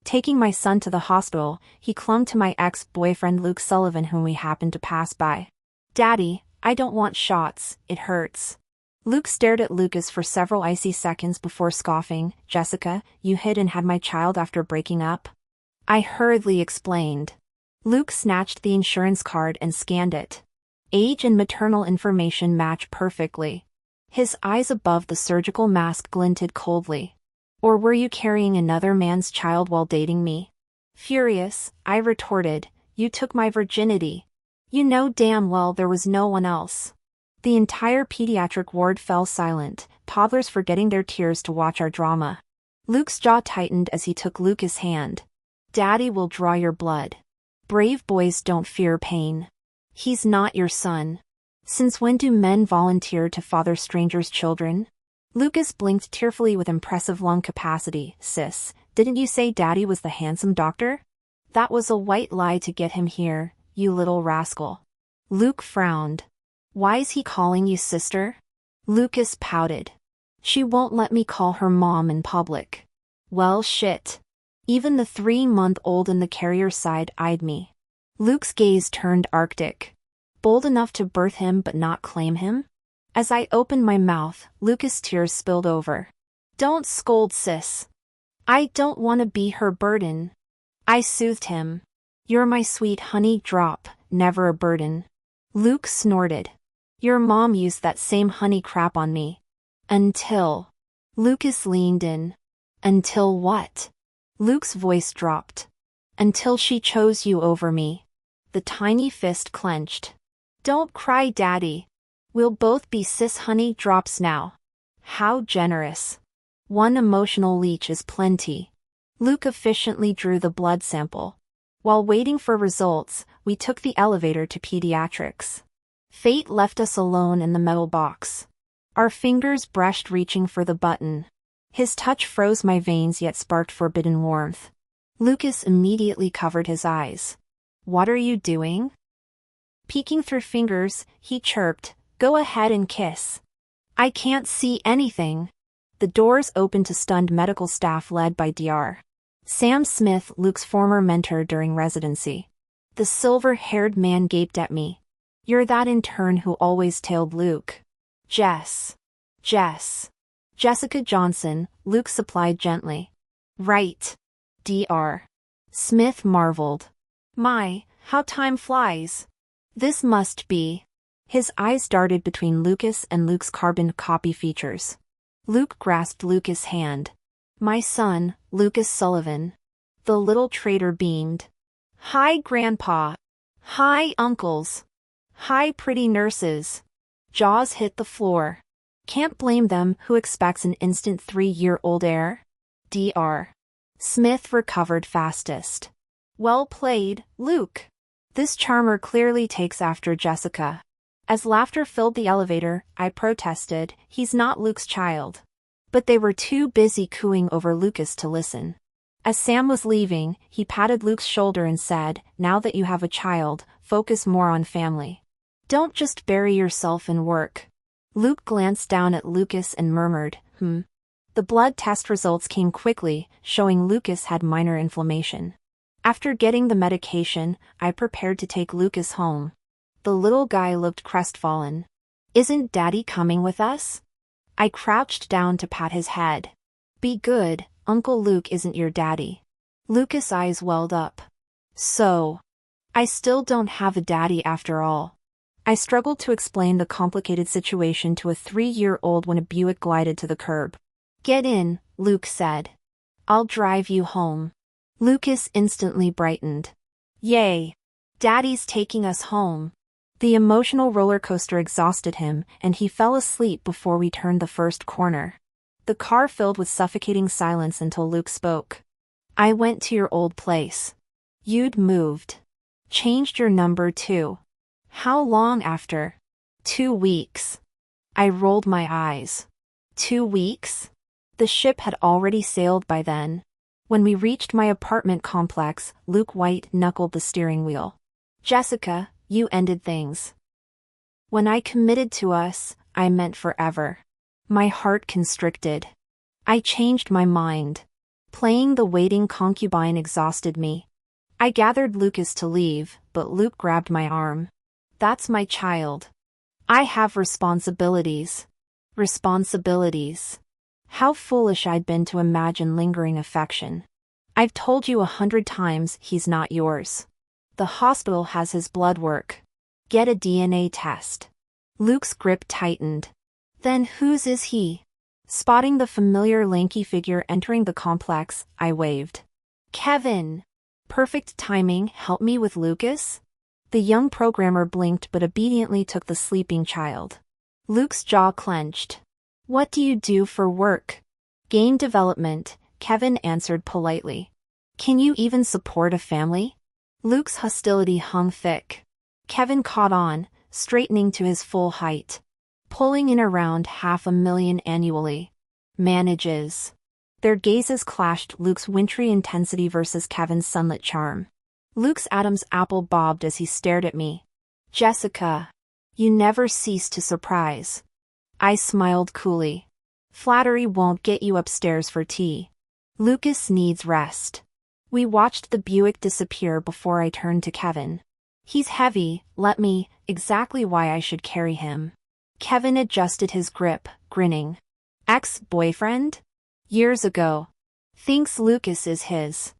Taking my son to the hospital, he clung to my ex-boyfriend Luke Sullivan, whom we happened to pass by. "Daddy, I don't want shots, it hurts." Luke stared at Lucas for several icy seconds before scoffing. "Jessica, you hid and had my child after breaking up?" I hurriedly explained. Luke snatched the insurance card and scanned it. Age and maternal information match perfectly. His eyes above the surgical mask glinted coldly. "Or were you carrying another man's child while dating me?" Furious, I retorted, "You took my virginity. You know damn well there was no one else." The entire pediatric ward fell silent, toddlers forgetting their tears to watch our drama. Luke's jaw tightened as he took Lucas' hand. "Daddy will draw your blood. Brave boys don't fear pain. He's not your son. Since when do men volunteer to father strangers' children?" Lucas blinked tearfully with impressive lung capacity. "Sis, didn't you say Daddy was the handsome doctor?" "That was a white lie to get him here, you little rascal." Luke frowned. "Why's he calling you sister?" Lucas pouted. "She won't let me call her mom in public." "Well shit." Even the 3-month-old in the carrier side eyed me. Luke's gaze turned arctic. "Bold enough to birth him but not claim him?" As I opened my mouth, Lucas' tears spilled over. "Don't scold, sis. I don't want to be her burden." I soothed him. "You're my sweet honey drop, never a burden." Luke snorted. "Your mom used that same honey crap on me. Until..." Lucas leaned in. "Until what?" Luke's voice dropped. "Until she chose you over me." The tiny fist clenched. "Don't cry, Daddy. We'll both be cis honey drops now." How generous. One emotional leech is plenty. Luke efficiently drew the blood sample. While waiting for results, we took the elevator to pediatrics. Fate left us alone in the metal box. Our fingers brushed reaching for the button. His touch froze my veins yet sparked forbidden warmth. Lucas immediately covered his eyes. "What are you doing?" Peeking through fingers, he chirped, "Go ahead and kiss." "I can't see anything." The doors opened to stunned medical staff led by Dr. Sam Smith, Luke's former mentor during residency. The silver-haired man gaped at me. "You're that intern who always tailed Luke." Jess. Jessica Johnson," Luke supplied gently. "Right." Dr. Smith marveled. "My, how time flies. This must be..." His eyes darted between Lucas and Luke's carbon copy features. Luke grasped Lucas' hand. "My son, Lucas Sullivan." The little traitor beamed. "Hi, Grandpa. Hi, uncles. Hi, pretty nurses." Jaws hit the floor. Can't blame them. Who expects an instant 3-year-old heir? Dr. Smith recovered fastest. "Well played, Luke. This charmer clearly takes after Jessica." As laughter filled the elevator, I protested, "He's not Luke's child." But they were too busy cooing over Lucas to listen. As Sam was leaving, he patted Luke's shoulder and said, "Now that you have a child, focus more on family. Don't just bury yourself in work." Luke glanced down at Lucas and murmured, The blood test results came quickly, showing Lucas had minor inflammation. After getting the medication, I prepared to take Lucas home. The little guy looked crestfallen. "Isn't Daddy coming with us?" I crouched down to pat his head. "Be good, Uncle Luke isn't your daddy." Lucas' eyes welled up. "So, I still don't have a daddy after all." I struggled to explain the complicated situation to a 3-year-old when a Buick glided to the curb. "Get in," Luke said. "I'll drive you home." Lucas instantly brightened. "Yay! Daddy's taking us home." The emotional roller coaster exhausted him, and he fell asleep before we turned the first corner. The car filled with suffocating silence until Luke spoke. "I went to your old place. You'd moved. Changed your number too." "How long after?" 2 weeks. I rolled my eyes. 2 weeks? The ship had already sailed by then. When we reached my apartment complex, Luke white-knuckled the steering wheel. "Jessica, you ended things. When I committed to us, I meant forever." My heart constricted. "I changed my mind." Playing the waiting concubine exhausted me. I gathered Lucas to leave, but Luke grabbed my arm. That's my child. I have responsibilities. Responsibilities. How foolish I'd been to imagine lingering affection. I've told you 100 times he's not yours. The hospital has his blood work. Get a DNA test. Luke's grip tightened. Then whose is he? Spotting the familiar lanky figure entering the complex, I waved. Kevin! Perfect timing, help me with Lucas? The young programmer blinked but obediently took the sleeping child. Luke's jaw clenched. What do you do for work? Game development, Kevin answered politely. Can you even support a family? Luke's hostility hung thick. Kevin caught on, straightening to his full height. Pulling in around $500,000 annually. Manages. Their gazes clashed, Luke's wintry intensity versus Kevin's sunlit charm. Luke's Adam's apple bobbed as he stared at me. Jessica. You never cease to surprise. I smiled coolly. Flattery won't get you upstairs for tea. Lucas needs rest. We watched the Buick disappear before I turned to Kevin. He's heavy, exactly why I should carry him. Kevin adjusted his grip, grinning. Ex-boyfriend? Years ago. Thinks Lucas is his.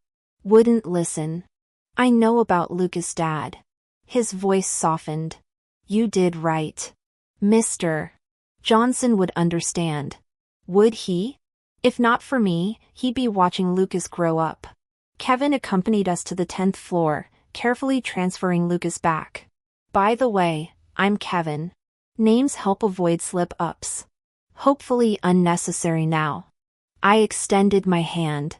Wouldn't listen. I know about Lucas' dad. His voice softened. You did right. Mr. Johnson would understand. Would he? If not for me, he'd be watching Lucas grow up. Kevin accompanied us to the 10th floor, carefully transferring Lucas back. By the way, I'm Kevin. Names help avoid slip-ups. Hopefully unnecessary now. I extended my hand.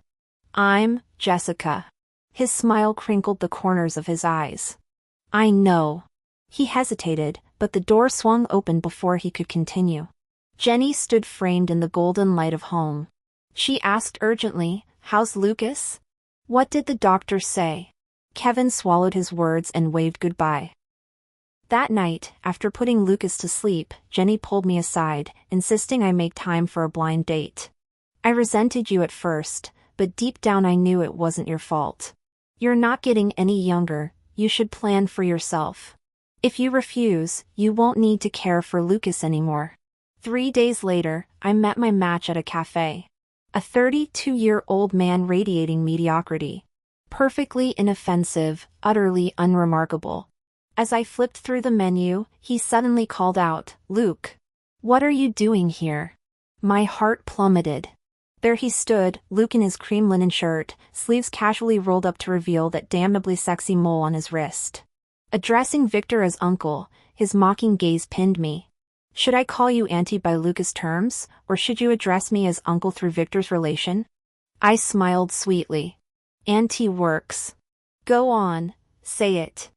I'm Jessica. His smile crinkled the corners of his eyes. I know. He hesitated, but the door swung open before he could continue. Jenny stood framed in the golden light of home. She asked urgently, How's Lucas? What did the doctor say? Kevin swallowed his words and waved goodbye. That night, after putting Lucas to sleep, Jenny pulled me aside, insisting I make time for a blind date. I resented you at first, but deep down I knew it wasn't your fault. You're not getting any younger, you should plan for yourself. If you refuse, you won't need to care for Lucas anymore. 3 days later, I met my match at a cafe. A 32-year-old man radiating mediocrity. Perfectly inoffensive, utterly unremarkable. As I flipped through the menu, he suddenly called out, Luke. What are you doing here? My heart plummeted. There he stood, Luke in his cream linen shirt, sleeves casually rolled up to reveal that damnably sexy mole on his wrist. Addressing Victor as uncle, his mocking gaze pinned me. Should I call you auntie by Lucas' terms, or should you address me as uncle through Victor's relation? I smiled sweetly. Auntie works. Go on, say it.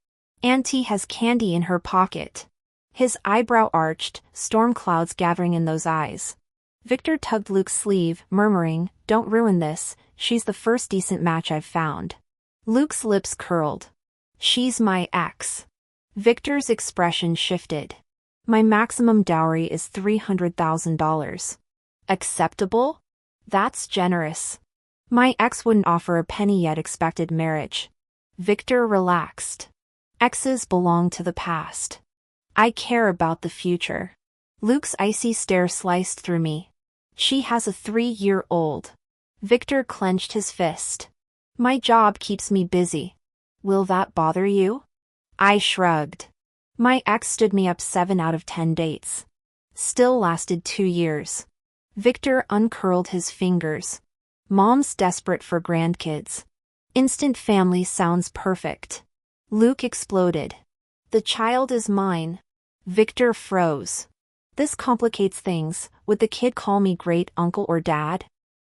Auntie has candy in her pocket. His eyebrow arched, storm clouds gathering in those eyes. Victor tugged Luke's sleeve, murmuring, Don't ruin this, she's the first decent match I've found. Luke's lips curled. She's my ex. Victor's expression shifted. My maximum dowry is $300,000. Acceptable? That's generous. My ex wouldn't offer a penny yet expected marriage. Victor relaxed. Exes belong to the past. I care about the future. Luke's icy stare sliced through me. She has a 3-year-old. Victor clenched his fist. My job keeps me busy. Will that bother you? I shrugged. My ex stood me up 7 out of 10 dates. Still lasted 2 years. Victor uncurled his fingers. Mom's desperate for grandkids. Instant family sounds perfect. Luke exploded. The child is mine. Victor froze. This complicates things. Would the kid call me great uncle or dad?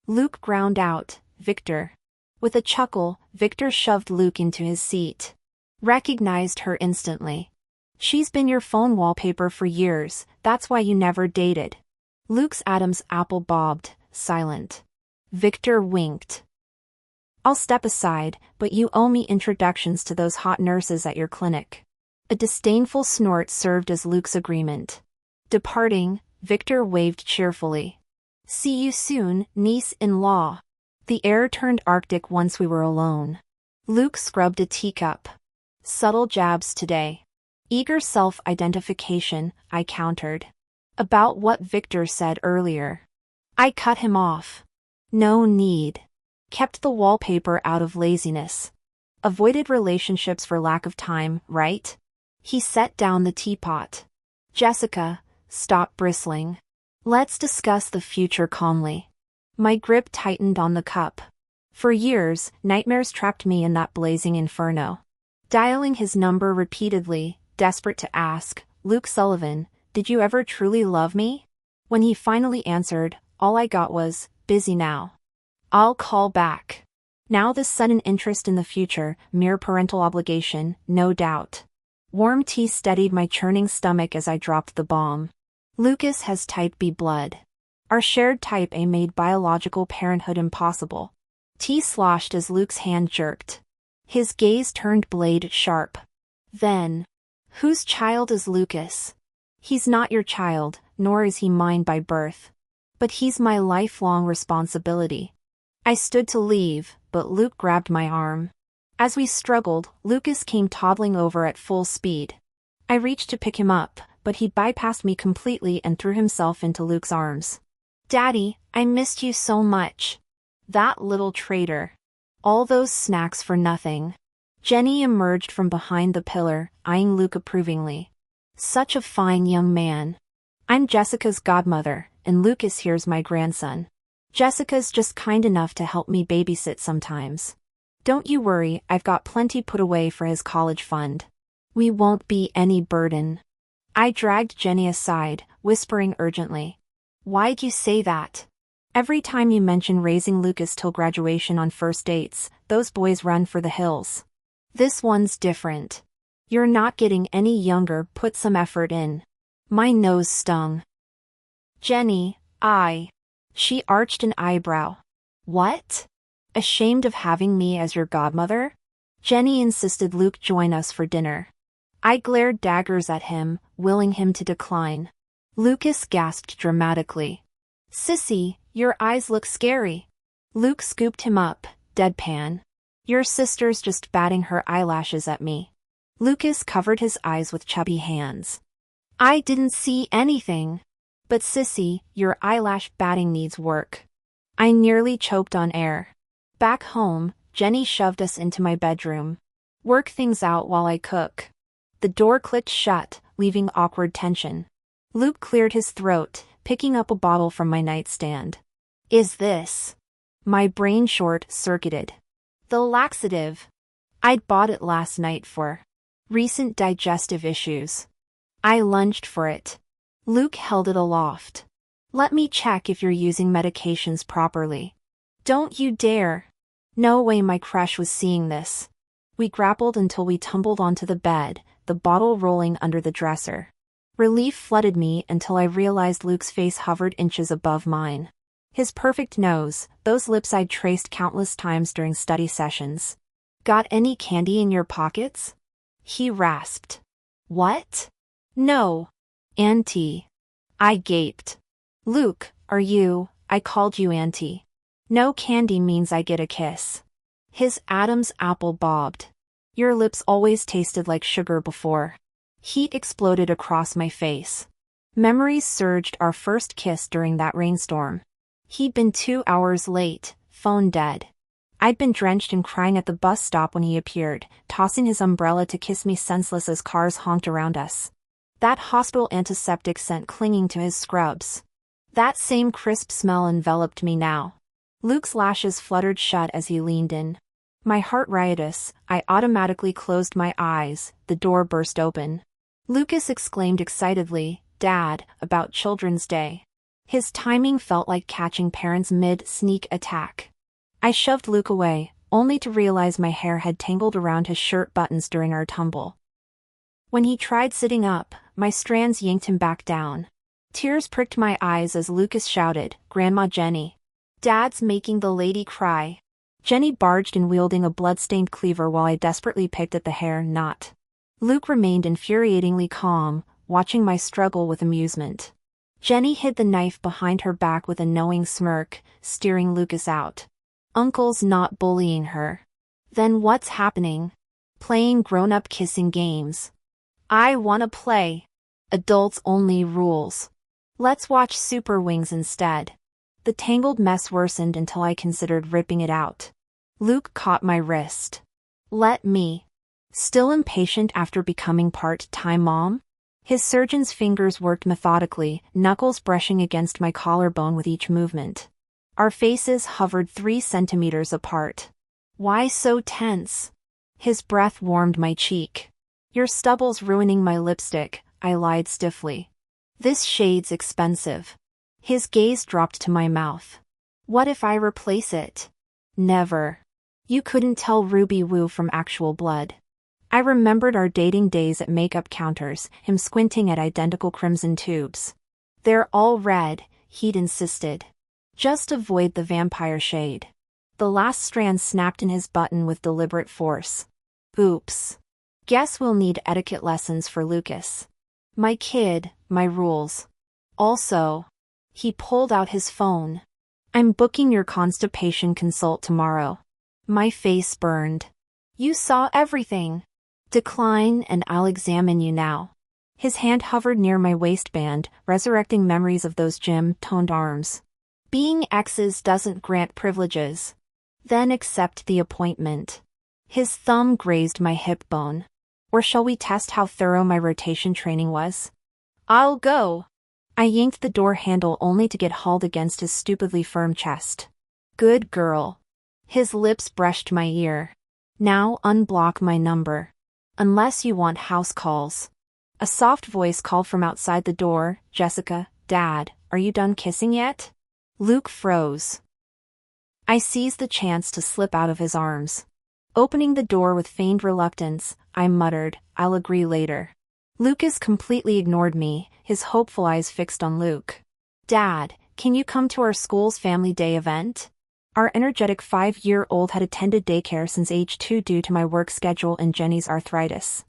Luke ground out, Victor. With a chuckle, Victor shoved Luke into his seat. Recognized her instantly. She's been your phone wallpaper for years, that's why you never dated. Luke's Adam's apple bobbed, silent. Victor winked. I'll step aside, but you owe me introductions to those hot nurses at your clinic. A disdainful snort served as Luke's agreement. Departing, Victor waved cheerfully. See you soon, niece-in-law. The air turned arctic once we were alone. Luke scrubbed a teacup. Subtle jabs today. Eager self-identification, I countered. About what Victor said earlier. I cut him off. No need. Kept the wallpaper out of laziness. Avoided relationships for lack of time, right? He set down the teapot. Jessica, stop bristling. Let's discuss the future calmly. My grip tightened on the cup. For years, nightmares trapped me in that blazing inferno. Dialing his number repeatedly, desperate to ask, Luke Sullivan, did you ever truly love me? When he finally answered, all I got was, busy now. I'll call back. Now this sudden interest in the future, mere parental obligation, no doubt. Warm tea steadied my churning stomach as I dropped the bomb. Lucas has type B blood. Our shared type A made biological parenthood impossible. Tea sloshed as Luke's hand jerked. His gaze turned blade sharp. Then, whose child is Lucas? He's not your child, nor is he mine by birth. But he's my lifelong responsibility. I stood to leave, but Luke grabbed my arm. As we struggled, Lucas came toddling over at full speed. I reached to pick him up, but he bypassed me completely and threw himself into Luke's arms. Daddy, I missed you so much. That little traitor. All those snacks for nothing. Jenny emerged from behind the pillar, eyeing Luke approvingly. Such a fine young man. I'm Jessica's godmother, and Lucas here's my grandson. Jessica's just kind enough to help me babysit sometimes. Don't you worry, I've got plenty put away for his college fund. We won't be any burden. I dragged Jenny aside, whispering urgently. Why'd you say that? Every time you mention raising Lucas till graduation on first dates, those boys run for the hills. This one's different. You're not getting any younger, put some effort in. My nose stung. Jenny, She arched an eyebrow. What? Ashamed of having me as your godmother? Jenny insisted Luke join us for dinner. I glared daggers at him, willing him to decline. Lucas gasped dramatically. Sissy, your eyes look scary. Luke scooped him up, deadpan. Your sister's just batting her eyelashes at me. Lucas covered his eyes with chubby hands. I didn't see anything. But Sissy, your eyelash batting needs work. I nearly choked on air. Back home, Jenny shoved us into my bedroom. Work things out while I cook. The door clicked shut, leaving awkward tension. Luke cleared his throat, picking up a bottle from my nightstand. Is this? My brain short-circuited. The laxative. I'd bought it last night for recent digestive issues. I lunged for it. Luke held it aloft. Let me check if you're using medications properly. Don't you dare. No way my crush was seeing this. We grappled until we tumbled onto the bed, the bottle rolling under the dresser. Relief flooded me until I realized Luke's face hovered inches above mine. His perfect nose, those lips I'd traced countless times during study sessions. Got any candy in your pockets? He rasped. What? No. Auntie. I gaped. Luke, I called you auntie. No candy means I get a kiss. His Adam's apple bobbed. Your lips always tasted like sugar before. Heat exploded across my face. Memories surged our first kiss during that rainstorm. He'd been 2 hours late, phone dead. I'd been drenched and crying at the bus stop when he appeared, tossing his umbrella to kiss me senseless as cars honked around us. That hospital antiseptic scent clinging to his scrubs. That same crisp smell enveloped me now. Luke's lashes fluttered shut as he leaned in. My heart riotous, I automatically closed my eyes, the door burst open. Lucas exclaimed excitedly, Dad, about Children's Day. His timing felt like catching parents mid-sneak attack. I shoved Luke away, only to realize my hair had tangled around his shirt buttons during our tumble. When he tried sitting up, my strands yanked him back down. Tears pricked my eyes as Lucas shouted, Grandma Jenny. Dad's making the lady cry. Jenny barged in wielding a blood-stained cleaver while I desperately picked at the hair knot. Luke remained infuriatingly calm, watching my struggle with amusement. Jenny hid the knife behind her back with a knowing smirk, steering Lucas out. Uncle's not bullying her. Then what's happening? Playing grown-up kissing games. I wanna play. Adults only rules. Let's watch Super Wings instead. The tangled mess worsened until I considered ripping it out. Luke caught my wrist. Let me. Still impatient after becoming part-time mom? His surgeon's fingers worked methodically, knuckles brushing against my collarbone with each movement. Our faces hovered 3 centimeters apart. Why so tense? His breath warmed my cheek. Your stubble's ruining my lipstick, I lied stiffly. This shade's expensive. His gaze dropped to my mouth. What if I replace it? Never. You couldn't tell Ruby Woo from actual blood. I remembered our dating days at makeup counters, him squinting at identical crimson tubes. They're all red, he'd insisted. Just avoid the vampire shade. The last strand snapped in his button with deliberate force. Oops. Guess we'll need etiquette lessons for Lucas. My kid, my rules. Also. He pulled out his phone. I'm booking your constipation consult tomorrow. My face burned. You saw everything. Decline and I'll examine you now. His hand hovered near my waistband, resurrecting memories of those gym-toned arms. Being exes doesn't grant privileges. Then accept the appointment. His thumb grazed my hip bone. Or shall we test how thorough my rotation training was? I'll go. I yanked the door handle only to get hauled against his stupidly firm chest. Good girl. His lips brushed my ear. Now unblock my number. Unless you want house calls. A soft voice called from outside the door, Jessica, Dad, are you done kissing yet? Luke froze. I seized the chance to slip out of his arms. Opening the door with feigned reluctance, I muttered, I'll agree later. Lucas completely ignored me, his hopeful eyes fixed on Luke. Dad, can you come to our school's family day event? Our energetic 5-year-old had attended daycare since age 2 due to my work schedule and Jenny's arthritis.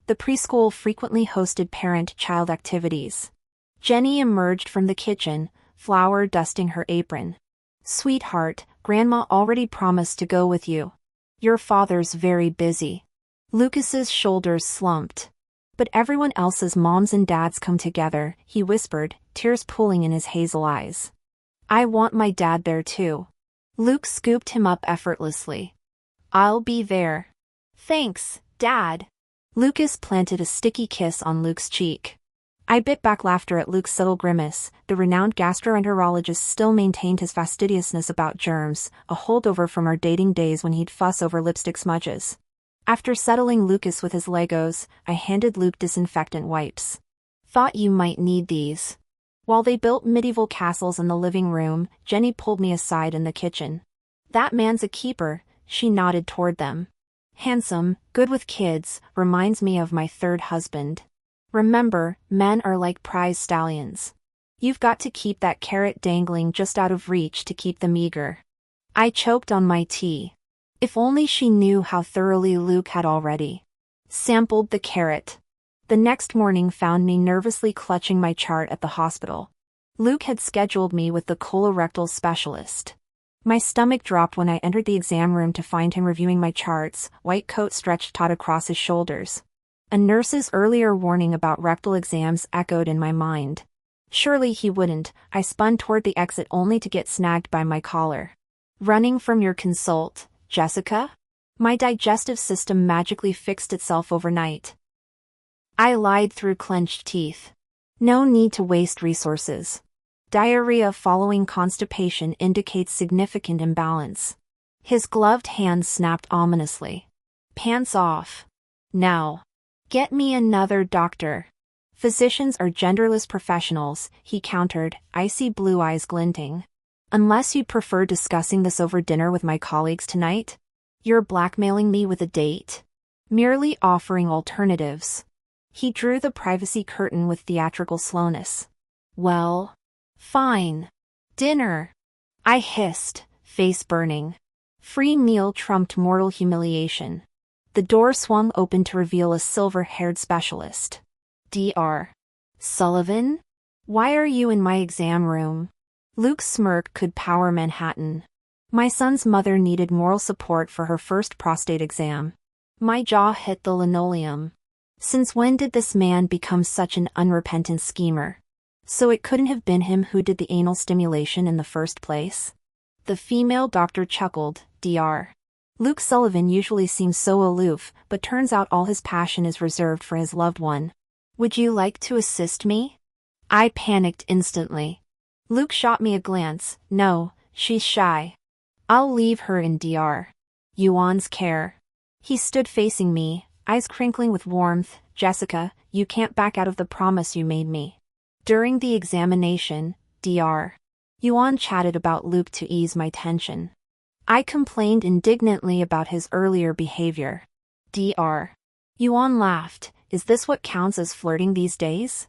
The preschool frequently hosted parent-child activities. Jenny emerged from the kitchen, flour dusting her apron. Sweetheart, Grandma already promised to go with you. Your father's very busy. Lucas's shoulders slumped. But everyone else's moms and dads come together, he whispered, tears pooling in his hazel eyes. I want my dad there too. Luke scooped him up effortlessly. I'll be there. Thanks, Dad. Lucas planted a sticky kiss on Luke's cheek. I bit back laughter at Luke's subtle grimace. The renowned gastroenterologist still maintained his fastidiousness about germs, a holdover from our dating days when he'd fuss over lipstick smudges. After settling Lucas with his Legos, I handed Luke disinfectant wipes. Thought you might need these. While they built medieval castles in the living room, Jenny pulled me aside in the kitchen. That man's a keeper, she nodded toward them. Handsome, good with kids, reminds me of my third husband. Remember, men are like prize stallions. You've got to keep that carrot dangling just out of reach to keep them eager. I choked on my tea. If only she knew how thoroughly Luke had already sampled the carrot. The next morning found me nervously clutching my chart at the hospital. Luke had scheduled me with the colorectal specialist. My stomach dropped when I entered the exam room to find him reviewing my charts, white coat stretched taut across his shoulders. A nurse's earlier warning about rectal exams echoed in my mind. Surely he wouldn't. I spun toward the exit only to get snagged by my collar. Running from your consult, Jessica? My digestive system magically fixed itself overnight. I lied through clenched teeth. No need to waste resources. Diarrhea following constipation indicates significant imbalance. His gloved hand snapped ominously. Pants off. Now. Get me another doctor. Physicians are genderless professionals, he countered, icy blue eyes glinting. Unless you prefer discussing this over dinner with my colleagues tonight? You're blackmailing me with a date? Merely offering alternatives. He drew the privacy curtain with theatrical slowness. Well, fine. Dinner. I hissed, face burning. Free meal trumped mortal humiliation. The door swung open to reveal a silver-haired specialist. Dr. Sullivan? Why are you in my exam room? Luke's smirk could power Manhattan. My son's mother needed moral support for her first prostate exam. My jaw hit the linoleum. Since when did this man become such an unrepentant schemer? So it couldn't have been him who did the anal stimulation in the first place? The female doctor chuckled, Dr. Luke Sullivan usually seems so aloof, but turns out all his passion is reserved for his loved one. Would you like to assist me? I panicked instantly. Luke shot me a glance. No, she's shy. I'll leave her in Dr. Yuan's care. He stood facing me, eyes crinkling with warmth. Jessica, you can't back out of the promise you made me. During the examination, Dr. Yuan chatted about Luke to ease my tension. I complained indignantly about his earlier behavior. Dr. Yuan laughed. Is this what counts as flirting these days?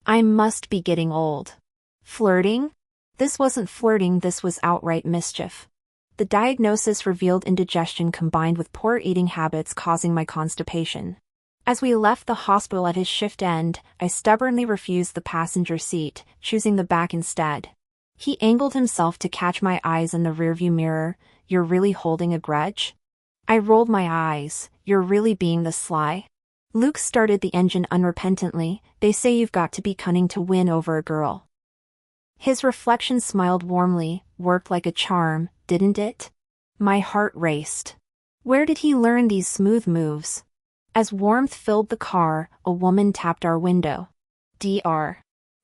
I must be getting old. Flirting? This wasn't flirting, this was outright mischief. The diagnosis revealed indigestion combined with poor eating habits causing my constipation. As we left the hospital at his shift end, I stubbornly refused the passenger seat, choosing the back instead. He angled himself to catch my eyes in the rearview mirror. You're really holding a grudge? I rolled my eyes. You're really being this sly? Luke started the engine unrepentantly. They say you've got to be cunning to win over a girl. His reflection smiled warmly. Worked like a charm, didn't it? My heart raced. Where did he learn these smooth moves? As warmth filled the car, a woman tapped our window. Dr.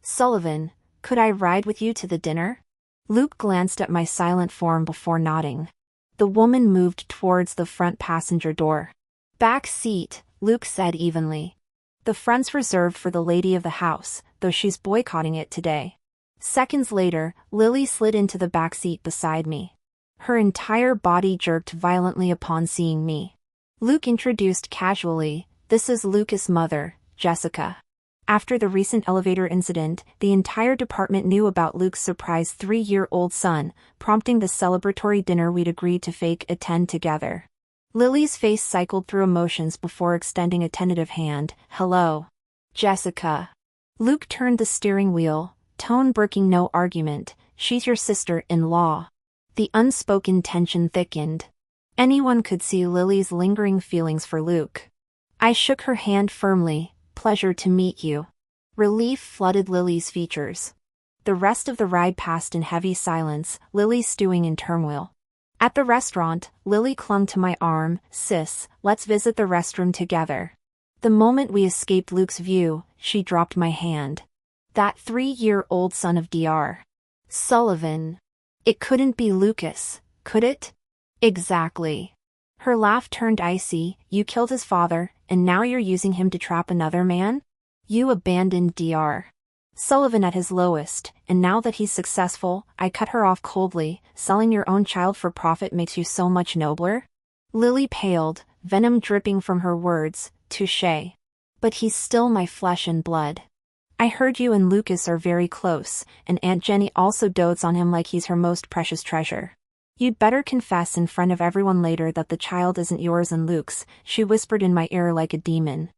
Sullivan, could I ride with you to the dinner? Luke glanced at my silent form before nodding. The woman moved towards the front passenger door. Back seat, Luke said evenly. The front's reserved for the lady of the house, though she's boycotting it today. Seconds later, Lily slid into the back seat beside me. Her entire body jerked violently upon seeing me. Luke introduced casually, this is Luke's mother, Jessica. After the recent elevator incident, the entire department knew about Luke's surprise 3-year-old son, prompting the celebratory dinner we'd agreed to fake attend together. Lily's face cycled through emotions before extending a tentative hand. Hello. Jessica. Luke turned the steering wheel, tone breaking no argument. She's your sister-in-law. The unspoken tension thickened. Anyone could see Lily's lingering feelings for Luke. I shook her hand firmly. Pleasure to meet you. Relief flooded Lily's features. The rest of the ride passed in heavy silence, Lily stewing in turmoil. At the restaurant, Lily clung to my arm. Sis, let's visit the restroom together. The moment we escaped Luke's view, she dropped my hand. That 3-year-old son of Dr. Sullivan. It couldn't be Lucas, could it? Exactly. Her laugh turned icy. You killed his father, and now you're using him to trap another man? You abandoned Dr. Sullivan at his lowest, and now that he's successful, I cut her off coldly. Selling your own child for profit makes you so much nobler? Lily paled, venom dripping from her words. Touché. But he's still my flesh and blood. I heard you and Lucas are very close, and Aunt Jenny also dotes on him like he's her most precious treasure. You'd better confess in front of everyone later that the child isn't yours and Luke's, she whispered in my ear like a demon.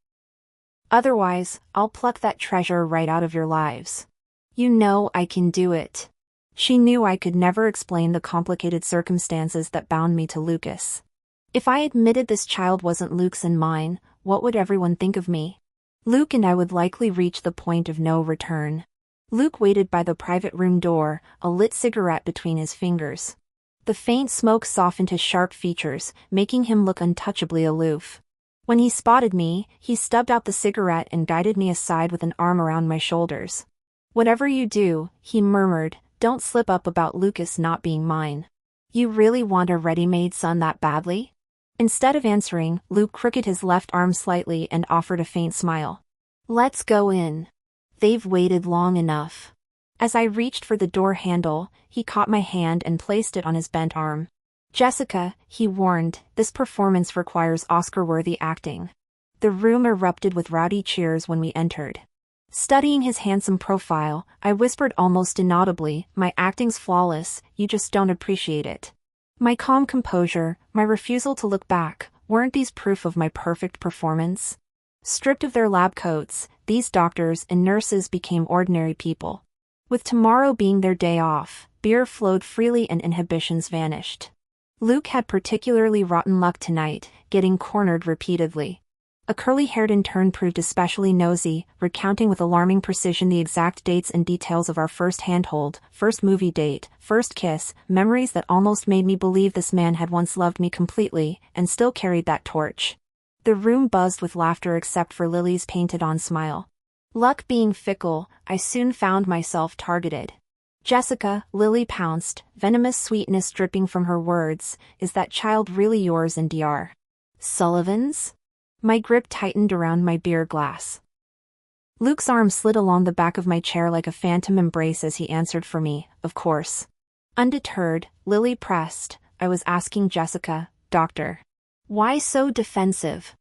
Otherwise, I'll pluck that treasure right out of your lives. You know I can do it. She knew I could never explain the complicated circumstances that bound me to Lucas. If I admitted this child wasn't Luke's and mine, what would everyone think of me? Luke and I would likely reach the point of no return. Luke waited by the private room door, a lit cigarette between his fingers. The faint smoke softened his sharp features, making him look untouchably aloof. When he spotted me, he stubbed out the cigarette and guided me aside with an arm around my shoulders. Whatever you do, he murmured, don't slip up about Lucas not being mine. You really want a ready-made son that badly? Instead of answering, Luke crooked his left arm slightly and offered a faint smile. Let's go in. They've waited long enough. As I reached for the door handle, he caught my hand and placed it on his bent arm. Jessica, he warned, this performance requires Oscar-worthy acting. The room erupted with rowdy cheers when we entered. Studying his handsome profile, I whispered almost inaudibly, my acting's flawless, you just don't appreciate it. My calm composure, my refusal to look back, weren't these proof of my perfect performance? Stripped of their lab coats, these doctors and nurses became ordinary people. With tomorrow being their day off, beer flowed freely and inhibitions vanished. Luke had particularly rotten luck tonight, getting cornered repeatedly. A curly-haired intern proved especially nosy, recounting with alarming precision the exact dates and details of our first handhold, first movie date, first kiss, memories that almost made me believe this man had once loved me completely, and still carried that torch. The room buzzed with laughter except for Lily's painted-on smile. Luck being fickle, I soon found myself targeted. "Jessica," Lily pounced, venomous sweetness dripping from her words, "is that child really yours and Dr. Sullivan's?" My grip tightened around my beer glass. Luke's arm slid along the back of my chair like a phantom embrace as he answered for me, "Of course." Undeterred, Lily pressed, "I was asking Jessica, Doctor." "Why so defensive?"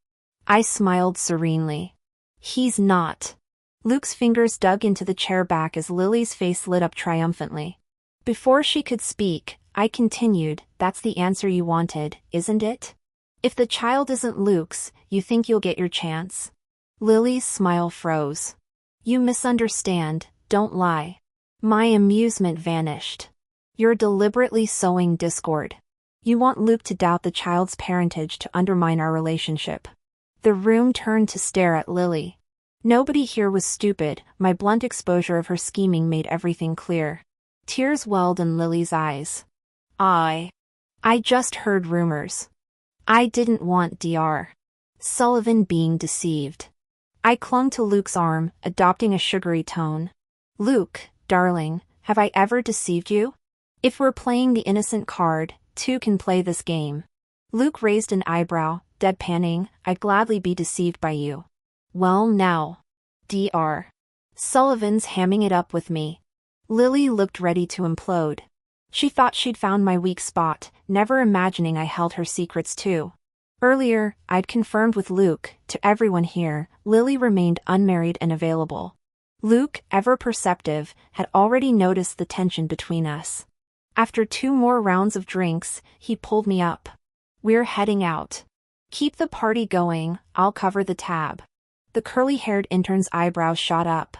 I smiled serenely. "He's not." Luke's fingers dug into the chair back as Lily's face lit up triumphantly. Before she could speak, I continued, "That's the answer you wanted, isn't it? If the child isn't Luke's, you think you'll get your chance?" Lily's smile froze. "You misunderstand, don't lie." My amusement vanished. "You're deliberately sowing discord. You want Luke to doubt the child's parentage to undermine our relationship." The room turned to stare at Lily. Nobody here was stupid, my blunt exposure of her scheming made everything clear. Tears welled in Lily's eyes. I just heard rumors. I didn't want Dr. Sullivan being deceived." I clung to Luke's arm, adopting a sugary tone. "Luke, darling, have I ever deceived you? If we're playing the innocent card, two can play this game." Luke raised an eyebrow, deadpanning, "I'd gladly be deceived by you." "Well now. Dr. Sullivan's hamming it up with me." Lily looked ready to implode. She thought she'd found my weak spot, never imagining I held her secrets too. Earlier, I'd confirmed with Luke, to everyone here, Lily remained unmarried and available. Luke, ever perceptive, had already noticed the tension between us. After 2 more rounds of drinks, he pulled me up. "We're heading out. Keep the party going, I'll cover the tab." The curly-haired intern's eyebrows shot up.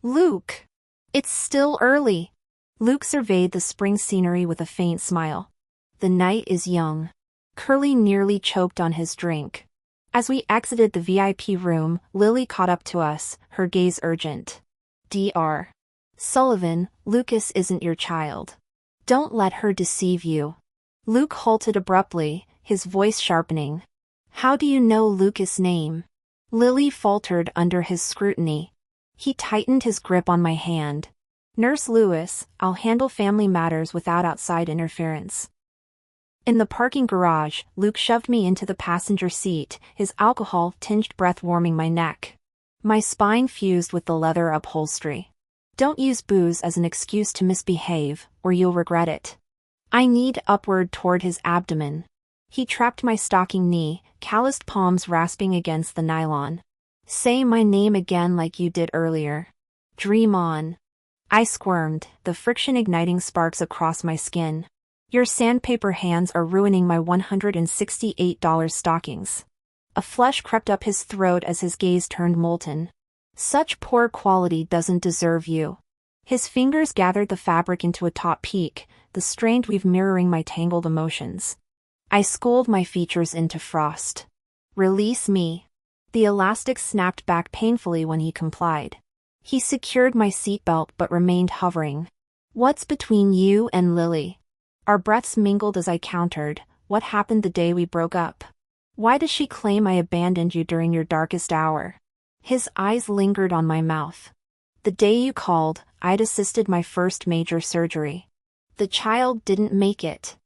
"Luke! It's still early." Luke surveyed the spring scenery with a faint smile. "The night is young." Curly nearly choked on his drink. As we exited the VIP room, Lily caught up to us, her gaze urgent. "Dr. Sullivan, Lucas isn't your child. Don't let her deceive you." Luke halted abruptly, his voice sharpening. "How do you know Lucas' name?" Lily faltered under his scrutiny. He tightened his grip on my hand. "Nurse Lewis, I'll handle family matters without outside interference." In the parking garage, Luke shoved me into the passenger seat, his alcohol-tinged breath warming my neck. My spine fused with the leather upholstery. "Don't use booze as an excuse to misbehave, or you'll regret it." I kneed upward toward his abdomen. He trapped my stocking knee, calloused palms rasping against the nylon. "Say my name again like you did earlier." "Dream on." I squirmed, the friction igniting sparks across my skin. "Your sandpaper hands are ruining my $168 stockings." A flush crept up his throat as his gaze turned molten. "Such poor quality doesn't deserve you." His fingers gathered the fabric into a taut peak, the strained weave mirroring my tangled emotions. I schooled my features into frost. "Release me." The elastic snapped back painfully when he complied. He secured my seatbelt but remained hovering. "What's between you and Lily?" Our breaths mingled as I countered, "What happened the day we broke up? Why does she claim I abandoned you during your darkest hour?" His eyes lingered on my mouth. "The day you called, I'd assisted my first major surgery. The child didn't make it.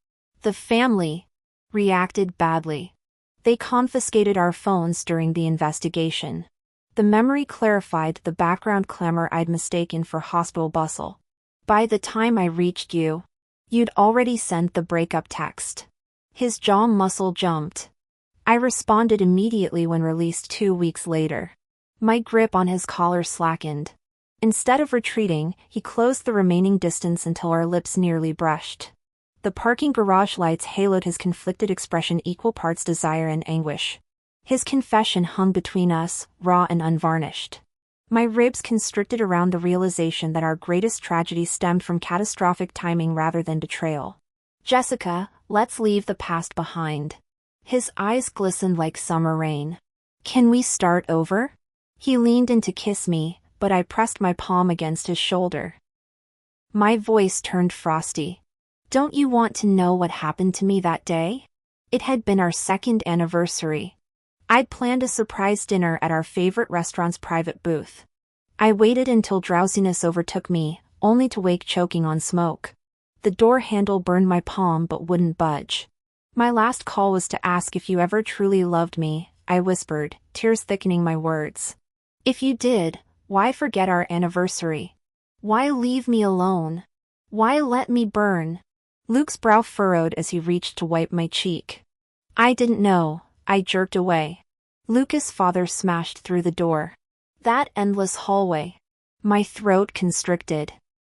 The family reacted badly. They confiscated our phones during the investigation." The memory clarified the background clamor I'd mistaken for hospital bustle. "By the time I reached you, you'd already sent the breakup text." His jaw muscle jumped. I responded immediately when released 2 weeks later. My grip on his collar slackened. Instead of retreating, he closed the remaining distance until our lips nearly brushed. The parking garage lights haloed his conflicted expression, equal parts desire and anguish. His confession hung between us, raw and unvarnished. My ribs constricted around the realization that our greatest tragedy stemmed from catastrophic timing rather than betrayal. Jessica, let's leave the past behind. His eyes glistened like summer rain. Can we start over? He leaned in to kiss me, but I pressed my palm against his shoulder. My voice turned frosty. Don't you want to know what happened to me that day? It had been our second anniversary. I'd planned a surprise dinner at our favorite restaurant's private booth. I waited until drowsiness overtook me, only to wake choking on smoke. The door handle burned my palm but wouldn't budge. My last call was to ask if you ever truly loved me, I whispered, tears thickening my words. If you did, why forget our anniversary? Why leave me alone? Why let me burn? Luke's brow furrowed as he reached to wipe my cheek. I didn't know, I jerked away. Lucas' father smashed through the door. That endless hallway. My throat constricted.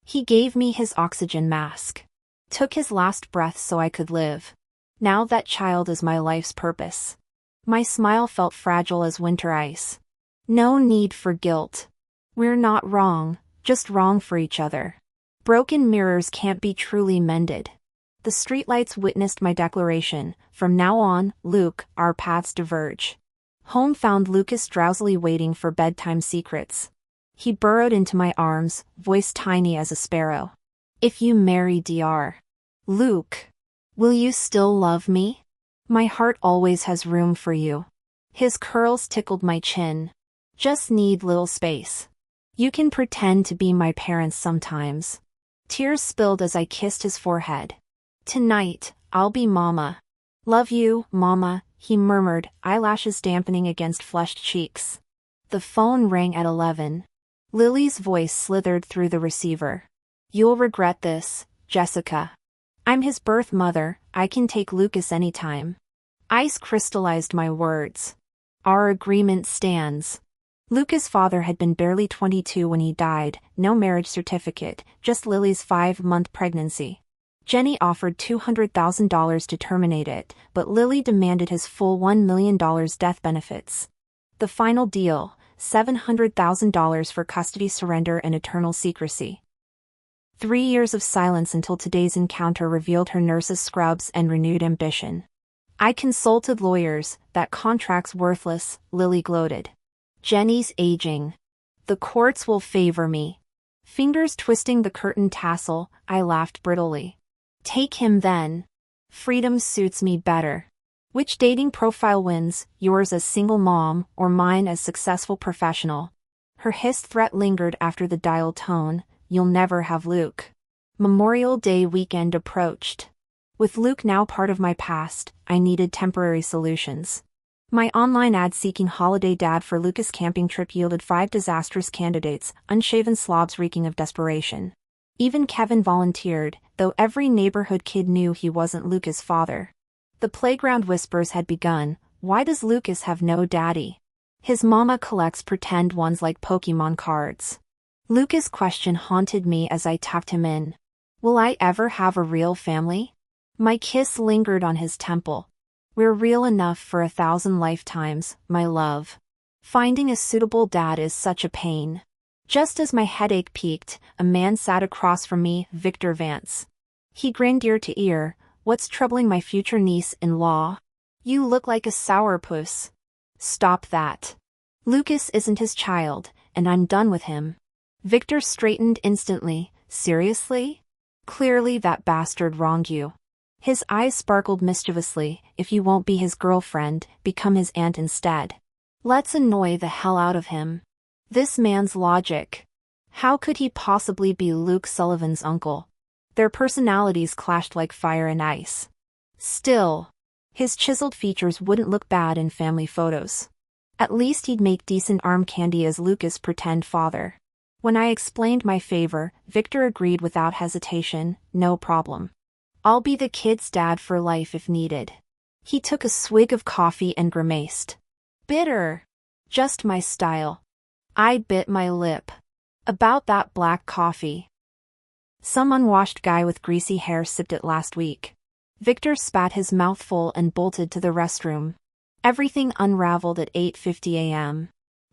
He gave me his oxygen mask. Took his last breath so I could live. Now that child is my life's purpose. My smile felt fragile as winter ice. No need for guilt. We're not wrong, just wrong for each other. Broken mirrors can't be truly mended. The streetlights witnessed my declaration. From now on, Luke, our paths diverge. Home found Lucas drowsily waiting for bedtime secrets. He burrowed into my arms, voice tiny as a sparrow. If you marry Dr. Luke, will you still love me? My heart always has room for you. His curls tickled my chin. Just need little space. You can pretend to be my parents sometimes. Tears spilled as I kissed his forehead. Tonight, I'll be Mama. Love you, Mama, he murmured, eyelashes dampening against flushed cheeks. The phone rang at 11. Lily's voice slithered through the receiver. You'll regret this, Jessica. I'm his birth mother, I can take Lucas anytime. Ice crystallized my words. Our agreement stands. Lucas' father had been barely 22 when he died, no marriage certificate, just Lily's 5-month pregnancy. Jenny offered $200,000 to terminate it, but Lily demanded his full $1 million death benefits. The final deal, $700,000 for custody surrender and eternal secrecy. 3 years of silence until today's encounter revealed her nurse's scrubs and renewed ambition. I consulted lawyers, that contract's worthless, Lily gloated. Jenny's aging. The courts will favor me. Fingers twisting the curtain tassel, I laughed brittly. Take him then. Freedom suits me better. Which dating profile wins, yours as single mom, or mine as successful professional? Her hissed threat lingered after the dial tone, you'll never have Luke. Memorial Day weekend approached. With Luke now part of my past, I needed temporary solutions. My online ad-seeking holiday dad for Lucas' camping trip yielded 5 disastrous candidates, unshaven slobs reeking of desperation. Even Kevin volunteered, though every neighborhood kid knew he wasn't Lucas' father. The playground whispers had begun, why does Lucas have no daddy? His mama collects pretend ones like Pokemon cards. Lucas' question haunted me as I tucked him in. Will I ever have a real family? My kiss lingered on his temple. We're real enough for 1,000 lifetimes, my love. Finding a suitable dad is such a pain. Just as my headache peaked, a man sat across from me, Victor Vance. He grinned ear to ear, what's troubling my future niece-in-law? You look like a sourpuss. Stop that. Lucas isn't his child, and I'm done with him. Victor straightened instantly, seriously? Clearly that bastard wronged you. His eyes sparkled mischievously, if you won't be his girlfriend, become his aunt instead. Let's annoy the hell out of him. This man's logic. How could he possibly be Luke Sullivan's uncle? Their personalities clashed like fire and ice. Still, his chiseled features wouldn't look bad in family photos. At least he'd make decent arm candy as Lucas' pretend father. When I explained my favor, Victor agreed without hesitation, no problem. I'll be the kid's dad for life if needed. He took a swig of coffee and grimaced. Bitter. Just my style. I bit my lip. About that black coffee. Some unwashed guy with greasy hair sipped it last week. Victor spat his mouth full and bolted to the restroom. Everything unraveled at 8:50 a.m.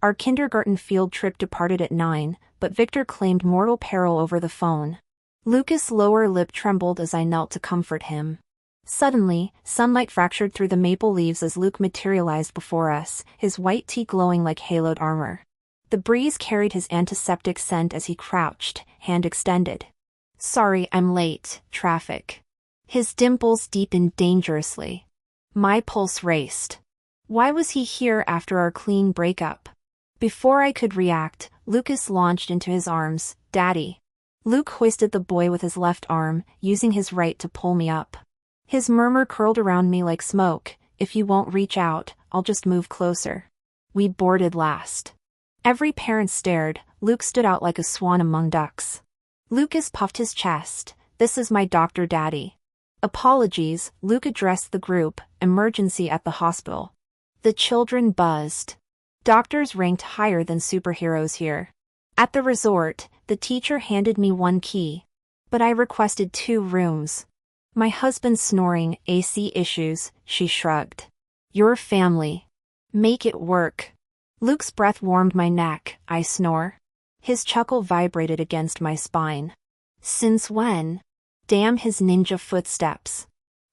Our kindergarten field trip departed at 9, but Victor claimed mortal peril over the phone. Lucas' lower lip trembled as I knelt to comfort him. Suddenly, sunlight fractured through the maple leaves as Luke materialized before us, his white tee glowing like haloed armor. The breeze carried his antiseptic scent as he crouched, hand extended. "Sorry I'm late, traffic." His dimples deepened dangerously. My pulse raced. Why was he here after our clean breakup? Before I could react, Lucas launched into his arms. "Daddy." Luke hoisted the boy with his left arm, using his right to pull me up. His murmur curled around me like smoke. "If you won't reach out, I'll just move closer." We boarded last. Every parent stared. Luke stood out like a swan among ducks. Lucas puffed his chest. "This is my doctor, Daddy." "Apologies," Luke addressed the group. "Emergency at the hospital." The children buzzed. Doctors ranked higher than superheroes here. At the resort, the teacher handed me one key. But I requested 2 rooms. My husband snoring. "AC issues," she shrugged. "Your family. Make it work." Luke's breath warmed my neck. I snore. His chuckle vibrated against my spine. "Since when?" Damn his ninja footsteps.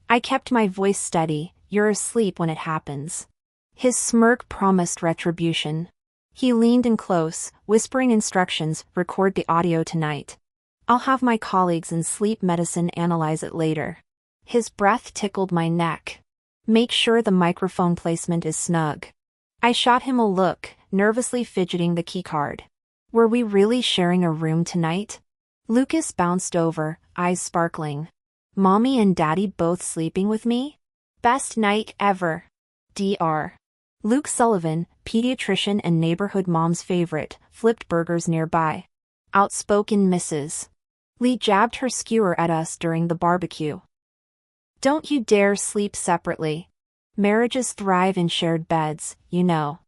I kept my voice steady. "You're asleep when it happens." His smirk promised retribution. He leaned in close, whispering instructions. "Record the audio tonight. I'll have my colleagues in sleep medicine analyze it later." His breath tickled my neck. "Make sure the microphone placement is snug." I shot him a look, nervously fidgeting the keycard. Were we really sharing a room tonight? Lucas bounced over, eyes sparkling. "Mommy and Daddy both sleeping with me? Best night ever. Dr. Luke Sullivan, pediatrician and neighborhood mom's favorite, flipped burgers nearby. Outspoken Mrs. Lee jabbed her skewer at us during the barbecue. "Don't you dare sleep separately. Marriages thrive in shared beds, you know."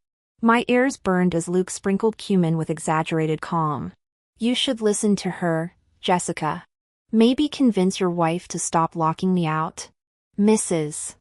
My ears burned as Luke sprinkled cumin with exaggerated calm. "You should listen to her, Jessica. Maybe convince your wife to stop locking me out." Mrs.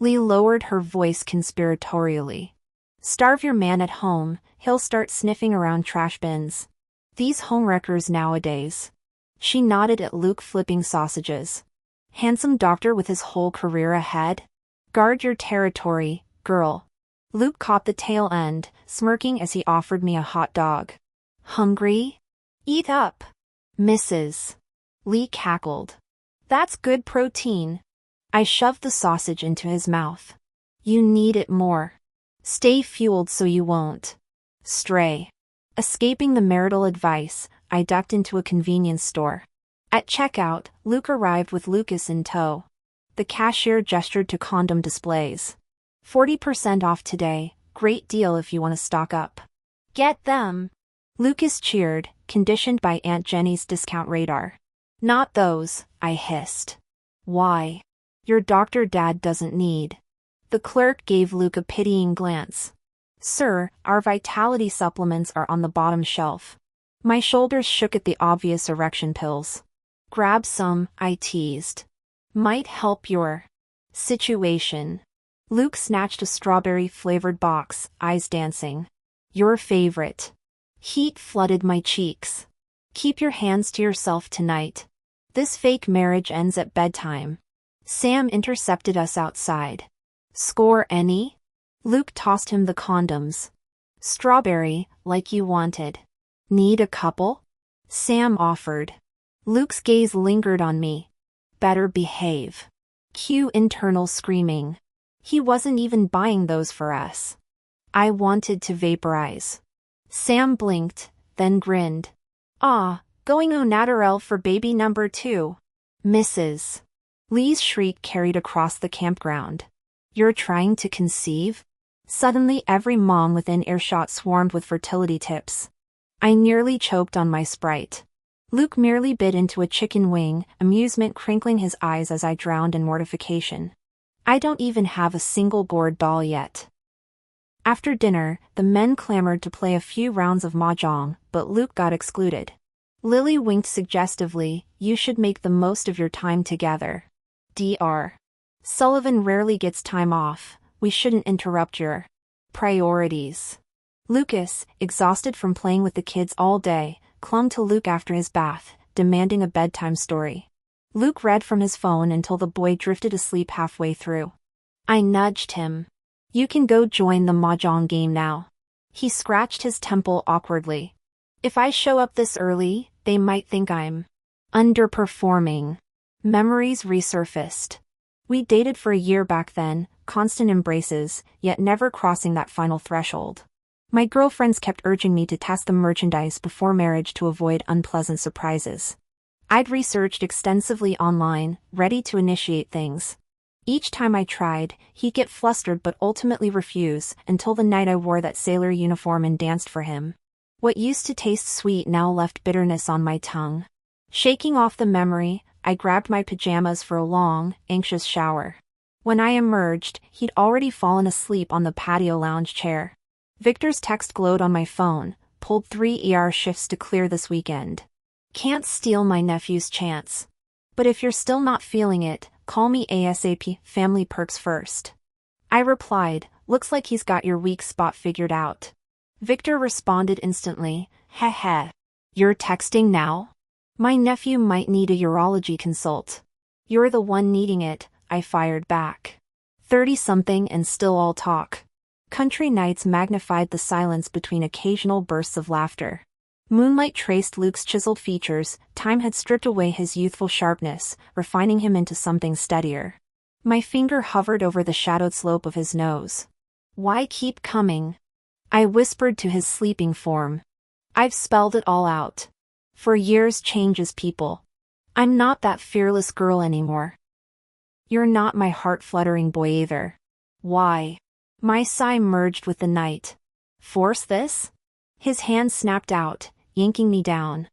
Lee lowered her voice conspiratorially. "Starve your man at home, he'll start sniffing around trash bins. These homewreckers nowadays." She nodded at Luke flipping sausages. "Handsome doctor with his whole career ahead? Guard your territory, girl." Luke caught the tail end, smirking as he offered me a hot dog. "Hungry? Eat up." Mrs. Lee cackled. "That's good protein." I shoved the sausage into his mouth. "You need it more. Stay fueled so you won't stray." Escaping the marital advice, I ducked into a convenience store. At checkout, Luke arrived with Lucas in tow. The cashier gestured to condom displays. 40% off today, great deal if you want to stock up. "Get them." Lucas cheered, conditioned by Aunt Jenny's discount radar. "Not those," I hissed. "Why?" "Your doctor dad doesn't need." The clerk gave Luke a pitying glance. "Sir, our vitality supplements are on the bottom shelf." My shoulders shook at the obvious erection pills. "Grab some," I teased. "Might help your situation." Luke snatched a strawberry-flavored box, eyes dancing. "Your favorite." Heat flooded my cheeks. "Keep your hands to yourself tonight. This fake marriage ends at bedtime." Sam intercepted us outside. "Score any?" Luke tossed him the condoms. "Strawberry, like you wanted." "Need a couple?" Sam offered. Luke's gaze lingered on me. "Better behave." Cue internal screaming. He wasn't even buying those for us. I wanted to vaporize. Sam blinked, then grinned. "Ah, going au naturel for baby number 2. Mrs. Lee's shriek carried across the campground. "You're trying to conceive?" Suddenly every mom within earshot swarmed with fertility tips. I nearly choked on my Sprite. Luke merely bit into a chicken wing, amusement crinkling his eyes as I drowned in mortification. I don't even have a single gourd doll yet. After dinner, the men clamored to play a few rounds of mahjong, but Luke got excluded. Lily winked suggestively. "You should make the most of your time together. Dr. Sullivan rarely gets time off. We shouldn't interrupt your priorities." Lucas, exhausted from playing with the kids all day, clung to Luke after his bath, demanding a bedtime story. Luke read from his phone until the boy drifted asleep halfway through. I nudged him. You can go join the mahjong game now. He scratched his temple awkwardly. If I show up this early, they might think I'm underperforming. Memories resurfaced. We dated for a year back then, constant embraces, yet never crossing that final threshold. My girlfriends kept urging me to test the merchandise before marriage to avoid unpleasant surprises. I'd researched extensively online, ready to initiate things. Each time I tried, he'd get flustered but ultimately refuse, until the night I wore that sailor uniform and danced for him. What used to taste sweet now left bitterness on my tongue. Shaking off the memory, I grabbed my pajamas for a long, anxious shower. When I emerged, he'd already fallen asleep on the patio lounge chair. Victor's text glowed on my phone, pulled 3 ER shifts to clear this weekend. Can't steal my nephew's chance. But if you're still not feeling it, call me ASAP, family perks first. I replied, looks like he's got your weak spot figured out. Victor responded instantly, heh heh. You're texting now? My nephew might need a urology consult. You're the one needing it, I fired back. 30-something and still all talk. Country nights magnified the silence between occasional bursts of laughter. Moonlight traced Luke's chiseled features, time had stripped away his youthful sharpness, refining him into something steadier. My finger hovered over the shadowed slope of his nose. Why keep coming? I whispered to his sleeping form. I've spelled it all out. For years changes people. I'm not that fearless girl anymore. You're not my heart-fluttering boy either. Why? My sigh merged with the night. Force this? His hand snapped out, yanking me down.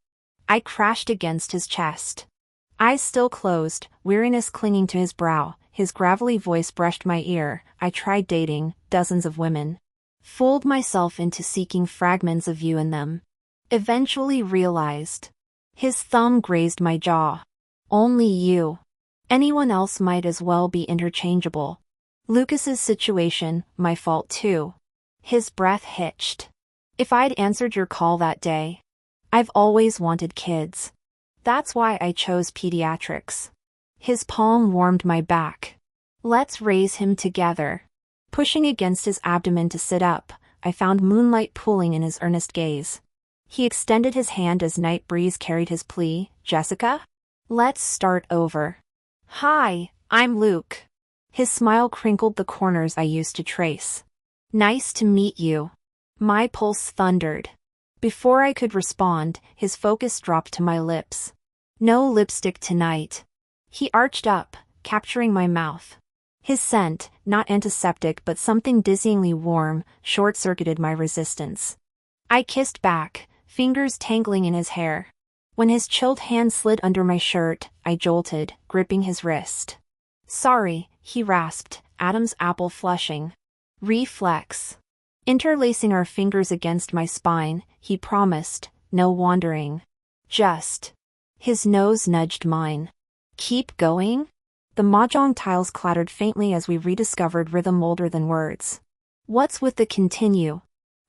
I crashed against his chest. Eyes still closed, weariness clinging to his brow, his gravelly voice brushed my ear. I tried dating dozens of women. Fooled myself into seeking fragments of you in them. Eventually realized. His thumb grazed my jaw. Only you. Anyone else might as well be interchangeable. Lucas's situation, my fault too. His breath hitched. If I'd answered your call that day. I've always wanted kids. That's why I chose pediatrics. His palm warmed my back. Let's raise him together. Pushing against his abdomen to sit up, I found moonlight pooling in his earnest gaze. He extended his hand as night breeze carried his plea, Jessica? Let's start over. Hi, I'm Luke. His smile crinkled the corners I used to trace. Nice to meet you. My pulse thundered. Before I could respond, his focus dropped to my lips. No lipstick tonight. He arched up, capturing my mouth. His scent, not antiseptic but something dizzyingly warm, short-circuited my resistance. I kissed back, fingers tangling in his hair. When his chilled hand slid under my shirt, I jolted, gripping his wrist. Sorry, he rasped, Adam's apple flushing. Reflex. Interlacing our fingers against my spine, he promised, no wandering. Just. His nose nudged mine. Keep going? The mahjong tiles clattered faintly as we rediscovered rhythm older than words. What's with the continue?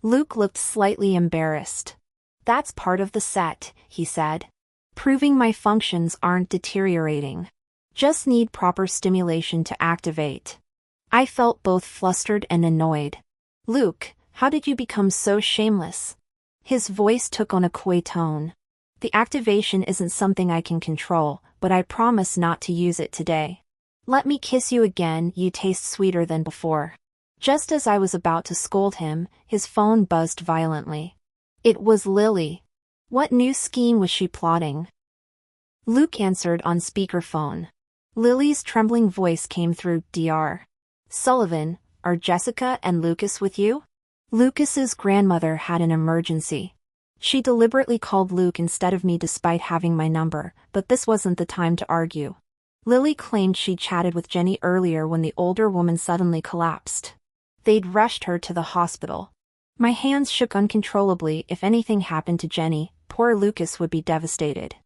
Luke looked slightly embarrassed. That's part of the set, he said. Proving my functions aren't deteriorating. Just need proper stimulation to activate. I felt both flustered and annoyed. Luke, how did you become so shameless? His voice took on a coy tone. The activation isn't something I can control, but I promise not to use it today. Let me kiss you again, you taste sweeter than before. Just as I was about to scold him, his phone buzzed violently. It was Lily. What new scheme was she plotting? Luke answered on speakerphone. Lily's trembling voice came through. Dr. Sullivan, are Jessica and Lucas with you? Lucas's grandmother had an emergency. She deliberately called Luke instead of me despite having my number, but this wasn't the time to argue. Lily claimed she'd chatted with Jenny earlier when the older woman suddenly collapsed. They'd rushed her to the hospital. My hands shook uncontrollably. If anything happened to Jenny, poor Lucas would be devastated.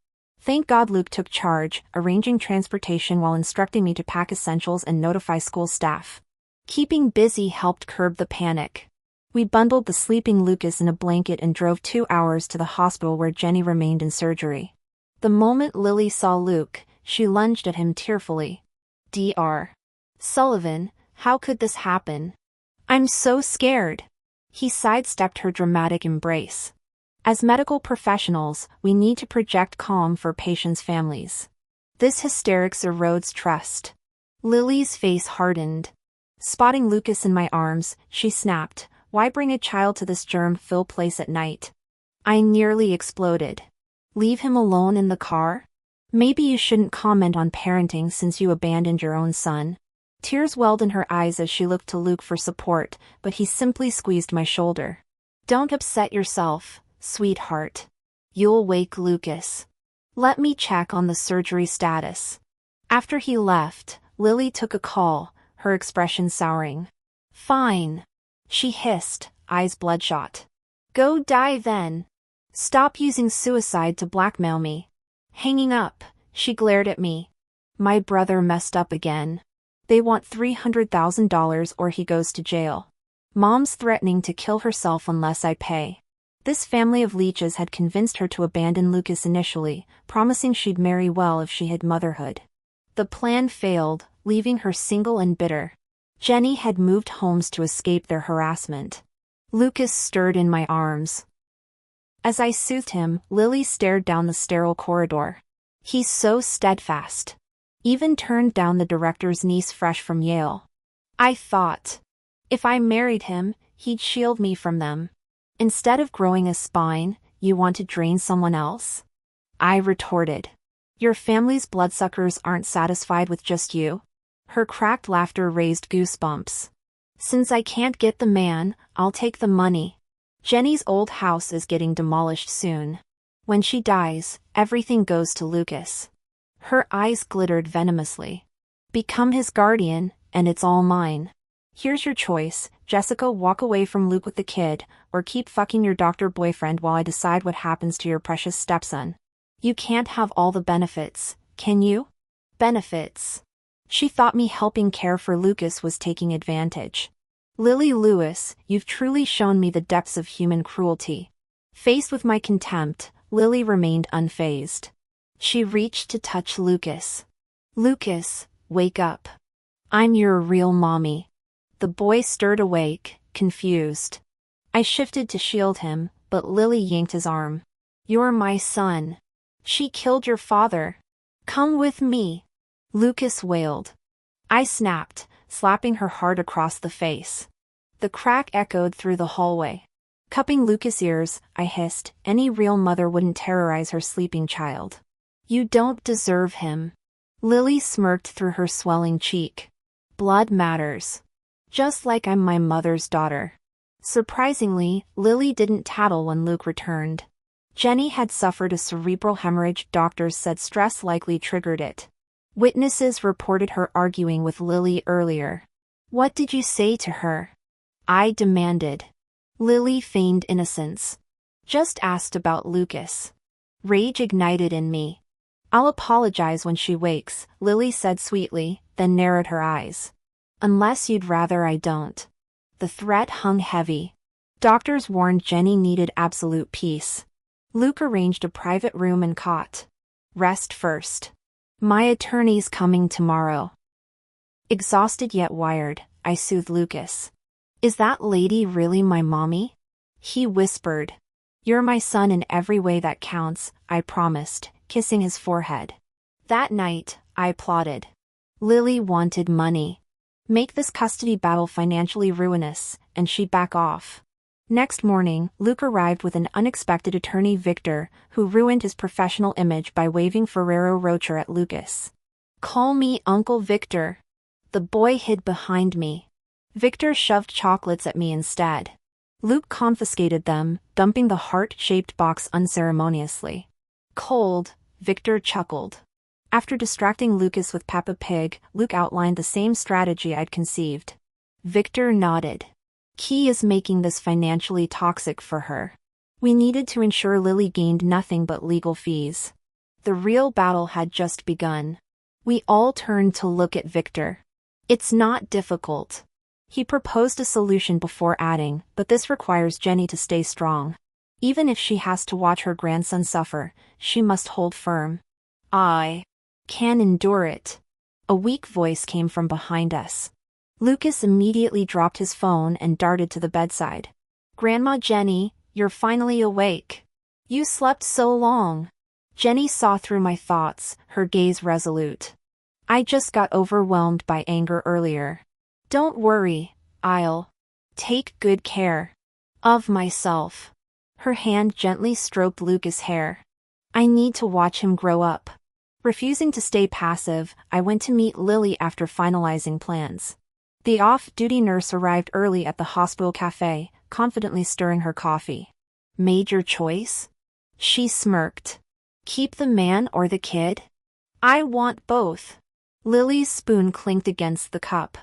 Thank God Luke took charge, arranging transportation while instructing me to pack essentials and notify school staff. Keeping busy helped curb the panic. We bundled the sleeping Lucas in a blanket and drove 2 hours to the hospital where Jenny remained in surgery. The moment Lily saw Luke, she lunged at him tearfully. Dr. Sullivan, how could this happen? I'm so scared. He sidestepped her dramatic embrace. As medical professionals, we need to project calm for patients' families. This hysterics erodes trust. Lily's face hardened. Spotting Lucas in my arms, she snapped, "Why bring a child to this germ-filled place at night?" I nearly exploded. Leave him alone in the car? Maybe you shouldn't comment on parenting since you abandoned your own son. Tears welled in her eyes as she looked to Luke for support, but he simply squeezed my shoulder. Don't upset yourself, sweetheart. You'll wake Lucas. Let me check on the surgery status. After he left, Lily took a call, her expression souring. Fine. She hissed, eyes bloodshot. Go die then. Stop using suicide to blackmail me. Hanging up, she glared at me. My brother messed up again. They want $300,000 or he goes to jail. Mom's threatening to kill herself unless I pay. This family of leeches had convinced her to abandon Lucas initially, promising she'd marry well if she had motherhood. The plan failed, leaving her single and bitter. Jenny had moved homes to escape their harassment. Lucas stirred in my arms. As I soothed him, Lily stared down the sterile corridor. He's so steadfast. Even turned down the director's niece fresh from Yale. I thought, if I married him, he'd shield me from them. Instead of growing a spine, you want to drain someone else? I retorted. Your family's bloodsuckers aren't satisfied with just you. Her cracked laughter raised goosebumps. Since I can't get the man, I'll take the money. Jenny's old house is getting demolished soon. When she dies, everything goes to Lucas. Her eyes glittered venomously. Become his guardian, and it's all mine. Here's your choice, Jessica, walk away from Luke with the kid, or keep fucking your doctor boyfriend while I decide what happens to your precious stepson. You can't have all the benefits, can you? Benefits. She thought me helping care for Lucas was taking advantage. Lily Lewis, you've truly shown me the depths of human cruelty. Faced with my contempt, Lily remained unfazed. She reached to touch Lucas. Lucas, wake up. I'm your real mommy. The boy stirred awake, confused. I shifted to shield him, but Lily yanked his arm. You're my son. She killed your father. Come with me. Lucas wailed. I snapped, slapping her hard across the face. The crack echoed through the hallway. Cupping Lucas' ears, I hissed, any real mother wouldn't terrorize her sleeping child. You don't deserve him. Lily smirked through her swelling cheek. Blood matters. Just like I'm my mother's daughter. Surprisingly, Lily didn't tattle when Luke returned. Jenny had suffered a cerebral hemorrhage. Doctors said stress likely triggered it. Witnesses reported her arguing with Lily earlier. What did you say to her? I demanded. Lily feigned innocence. Just asked about Lucas. Rage ignited in me. I'll apologize when she wakes, Lily said sweetly, then narrowed her eyes. Unless you'd rather I don't. The threat hung heavy. Doctors warned Jenny needed absolute peace. Luke arranged a private room and cot. Rest first. My attorney's coming tomorrow. Exhausted yet wired, I soothed Lucas. Is that lady really my mommy? He whispered. You're my son in every way that counts, I promised, kissing his forehead. That night, I plotted. Lily wanted money. Make this custody battle financially ruinous, and she'd back off. Next morning, Luke arrived with an unexpected attorney, Victor, who ruined his professional image by waving Ferrero Rocher at Lucas. Call me Uncle Victor. The boy hid behind me. Victor shoved chocolates at me instead. Luke confiscated them, dumping the heart-shaped box unceremoniously. Cold, Victor chuckled. After distracting Lucas with Peppa Pig, Luke outlined the same strategy I'd conceived. Victor nodded. Key is making this financially toxic for her. We needed to ensure Lily gained nothing but legal fees. The real battle had just begun. We all turned to look at Victor. It's not difficult. He proposed a solution before adding, but this requires Jenny to stay strong. Even if she has to watch her grandson suffer, she must hold firm. I can endure it. A weak voice came from behind us. Lucas immediately dropped his phone and darted to the bedside. Grandma Jenny, you're finally awake. You slept so long. Jenny saw through my thoughts, her gaze resolute. I just got overwhelmed by anger earlier. Don't worry, I'll take good care of myself. Her hand gently stroked Lucas' hair. I need to watch him grow up. Refusing to stay passive, I went to meet Lily after finalizing plans. The off-duty nurse arrived early at the hospital cafe, confidently stirring her coffee. Major choice? She smirked. Keep the man or the kid? I want both. Lily's spoon clinked against the cup.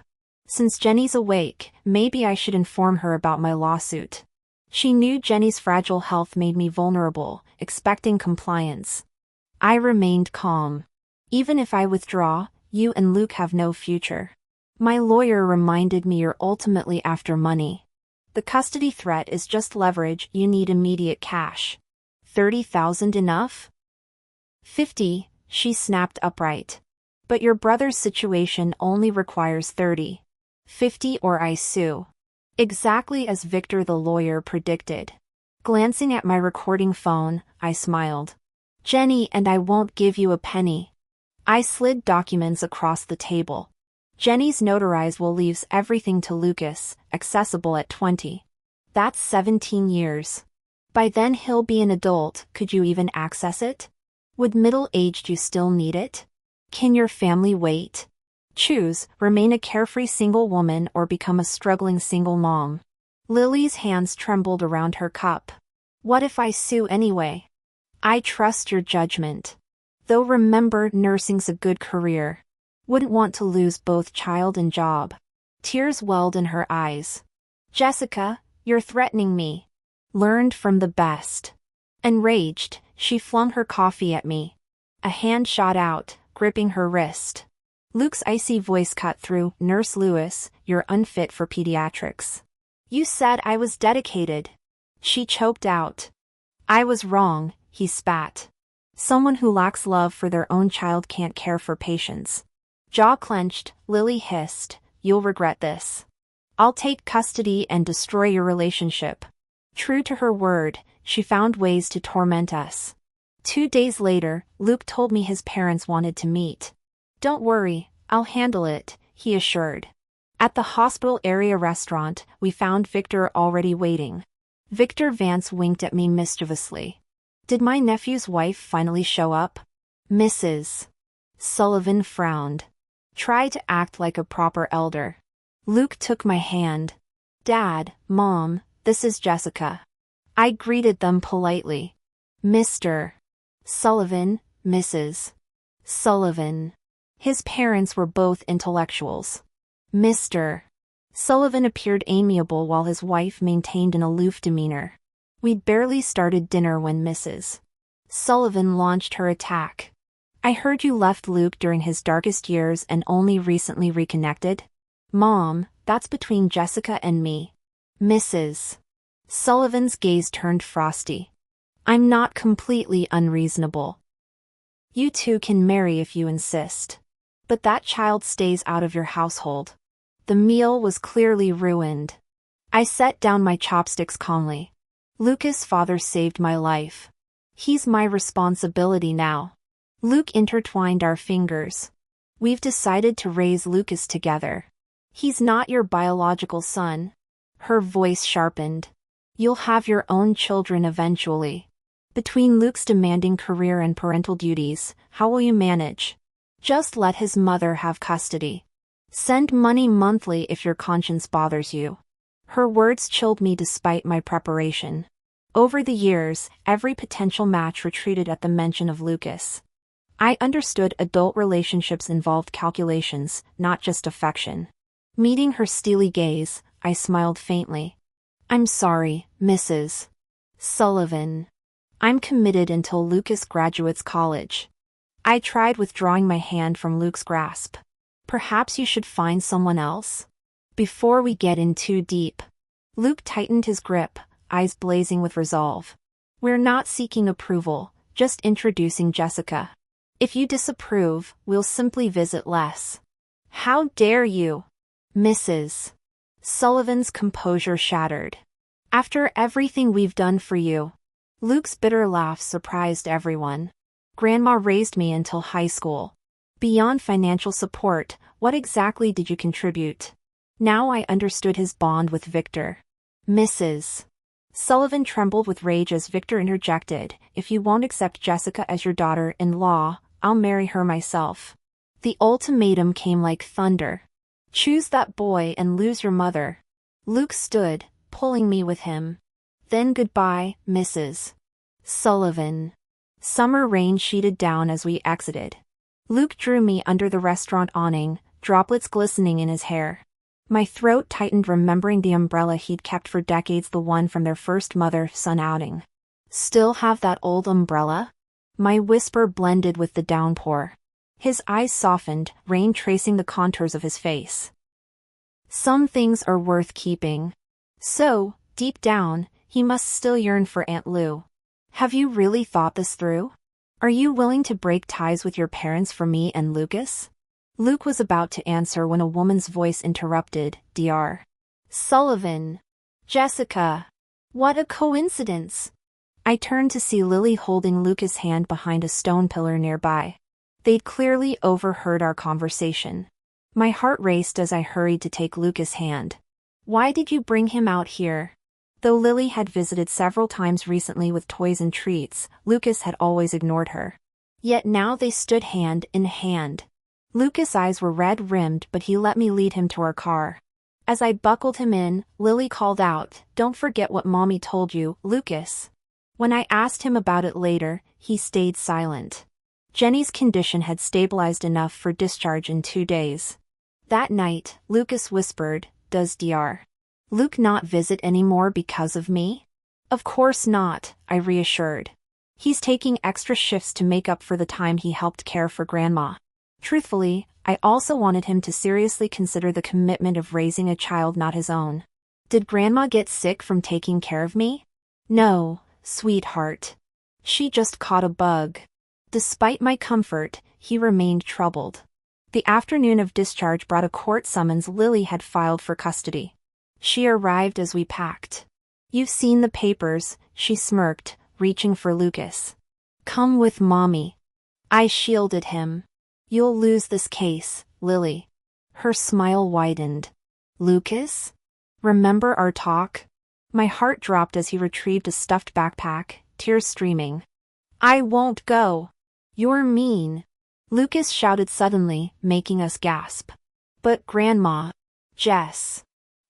Since Jenny's awake, maybe I should inform her about my lawsuit. She knew Jenny's fragile health made me vulnerable, expecting compliance. I remained calm. Even if I withdraw, you and Luke have no future. My lawyer reminded me you're ultimately after money. The custody threat is just leverage, you need immediate cash. 30,000 enough? 50, she snapped upright. But your brother's situation only requires 30. 50 or I sue. Exactly as Victor the lawyer predicted. Glancing at my recording phone, I smiled. Jenny and I won't give you a penny. I slid documents across the table. Jenny's notarized will leaves everything to Lucas, accessible at 20. That's 17 years. By then he'll be an adult, could you even access it? Would middle-aged you still need it? Can your family wait? Choose, remain a carefree single woman or become a struggling single mom. Lily's hands trembled around her cup. What if I sue anyway? I trust your judgment. Though remember, nursing's a good career. Wouldn't want to lose both child and job. Tears welled in her eyes. Jessica, you're threatening me. Learned from the best. Enraged, she flung her coffee at me. A hand shot out, gripping her wrist. Luke's icy voice cut through. Nurse Lewis, you're unfit for pediatrics. You said I was dedicated. She choked out. I was wrong, he spat. Someone who lacks love for their own child can't care for patients. Jaw clenched, Lily hissed, you'll regret this. I'll take custody and destroy your relationship. True to her word, she found ways to torment us. 2 days later, Luke told me his parents wanted to meet. Don't worry, I'll handle it, he assured. At the hospital area restaurant, we found Victor already waiting. Victor Vance winked at me mischievously. Did my nephew's wife finally show up? Mrs. Sullivan frowned. Try to act like a proper elder. Luke took my hand. Dad, Mom, this is Jessica. I greeted them politely. Mr. Sullivan, Mrs. Sullivan. His parents were both intellectuals. Mr. Sullivan appeared amiable while his wife maintained an aloof demeanor. We'd barely started dinner when Mrs. Sullivan launched her attack. I heard you left Luke during his darkest years and only recently reconnected? Mom, that's between Jessica and me. Mrs. Sullivan's gaze turned frosty. I'm not completely unreasonable. You two can marry if you insist. But that child stays out of your household. The meal was clearly ruined. I set down my chopsticks calmly. Lucas' father saved my life. He's my responsibility now. Luke intertwined our fingers. We've decided to raise Lucas together. He's not your biological son. Her voice sharpened. You'll have your own children eventually. Between Luke's demanding career and parental duties, how will you manage? Just let his mother have custody. Send money monthly if your conscience bothers you. Her words chilled me despite my preparation. Over the years, every potential match retreated at the mention of Lucas. I understood adult relationships involved calculations, not just affection. Meeting her steely gaze, I smiled faintly. I'm sorry, Mrs. Sullivan. I'm committed until Lucas graduates college. I tried withdrawing my hand from Luke's grasp. Perhaps you should find someone else? Before we get in too deep. Luke tightened his grip, eyes blazing with resolve. We're not seeking approval, just introducing Jessica. If you disapprove, we'll simply visit less. How dare you? Mrs. Sullivan's composure shattered. After everything we've done for you. Luke's bitter laugh surprised everyone. Grandma raised me until high school. Beyond financial support, what exactly did you contribute? Now I understood his bond with Victor. Mrs. Sullivan trembled with rage as Victor interjected, if you won't accept Jessica as your daughter-in-law, I'll marry her myself. The ultimatum came like thunder. Choose that boy and lose your mother. Luke stood, pulling me with him. Then goodbye, Mrs. Sullivan. Summer rain sheeted down as we exited. Luke drew me under the restaurant awning, droplets glistening in his hair. My throat tightened remembering the umbrella he'd kept for decades, the one from their first mother-son outing. Still have that old umbrella? My whisper blended with the downpour. His eyes softened, rain tracing the contours of his face. Some things are worth keeping. So, deep down, he must still yearn for Aunt Lou. Have you really thought this through? Are you willing to break ties with your parents for me and Lucas? Luke was about to answer when a woman's voice interrupted, Dr. Sullivan. Jessica. What a coincidence. I turned to see Lily holding Lucas' hand behind a stone pillar nearby. They'd clearly overheard our conversation. My heart raced as I hurried to take Lucas' hand. Why did you bring him out here? Though Lily had visited several times recently with toys and treats, Lucas had always ignored her. Yet now they stood hand in hand. Lucas' eyes were red-rimmed, but he let me lead him to our car. As I buckled him in, Lily called out, "Don't forget what Mommy told you, Lucas." When I asked him about it later, he stayed silent. Jenny's condition had stabilized enough for discharge in 2 days. That night, Lucas whispered, "Does Dr. Luke not visit anymore because of me?" "Of course not," I reassured. "He's taking extra shifts to make up for the time he helped care for Grandma." Truthfully, I also wanted him to seriously consider the commitment of raising a child not his own. Did Grandma get sick from taking care of me? No, sweetheart. She just caught a bug. Despite my comfort, he remained troubled. The afternoon of discharge brought a court summons Lily had filed for custody. She arrived as we packed. "You've seen the papers," she smirked, reaching for Lucas. "Come with Mommy." I shielded him. "You'll lose this case, Lily." Her smile widened. "Lucas? Remember our talk?" My heart dropped as he retrieved a stuffed backpack, tears streaming. "I won't go. You're mean," Lucas shouted suddenly, making us gasp. "But Grandma." "Jess.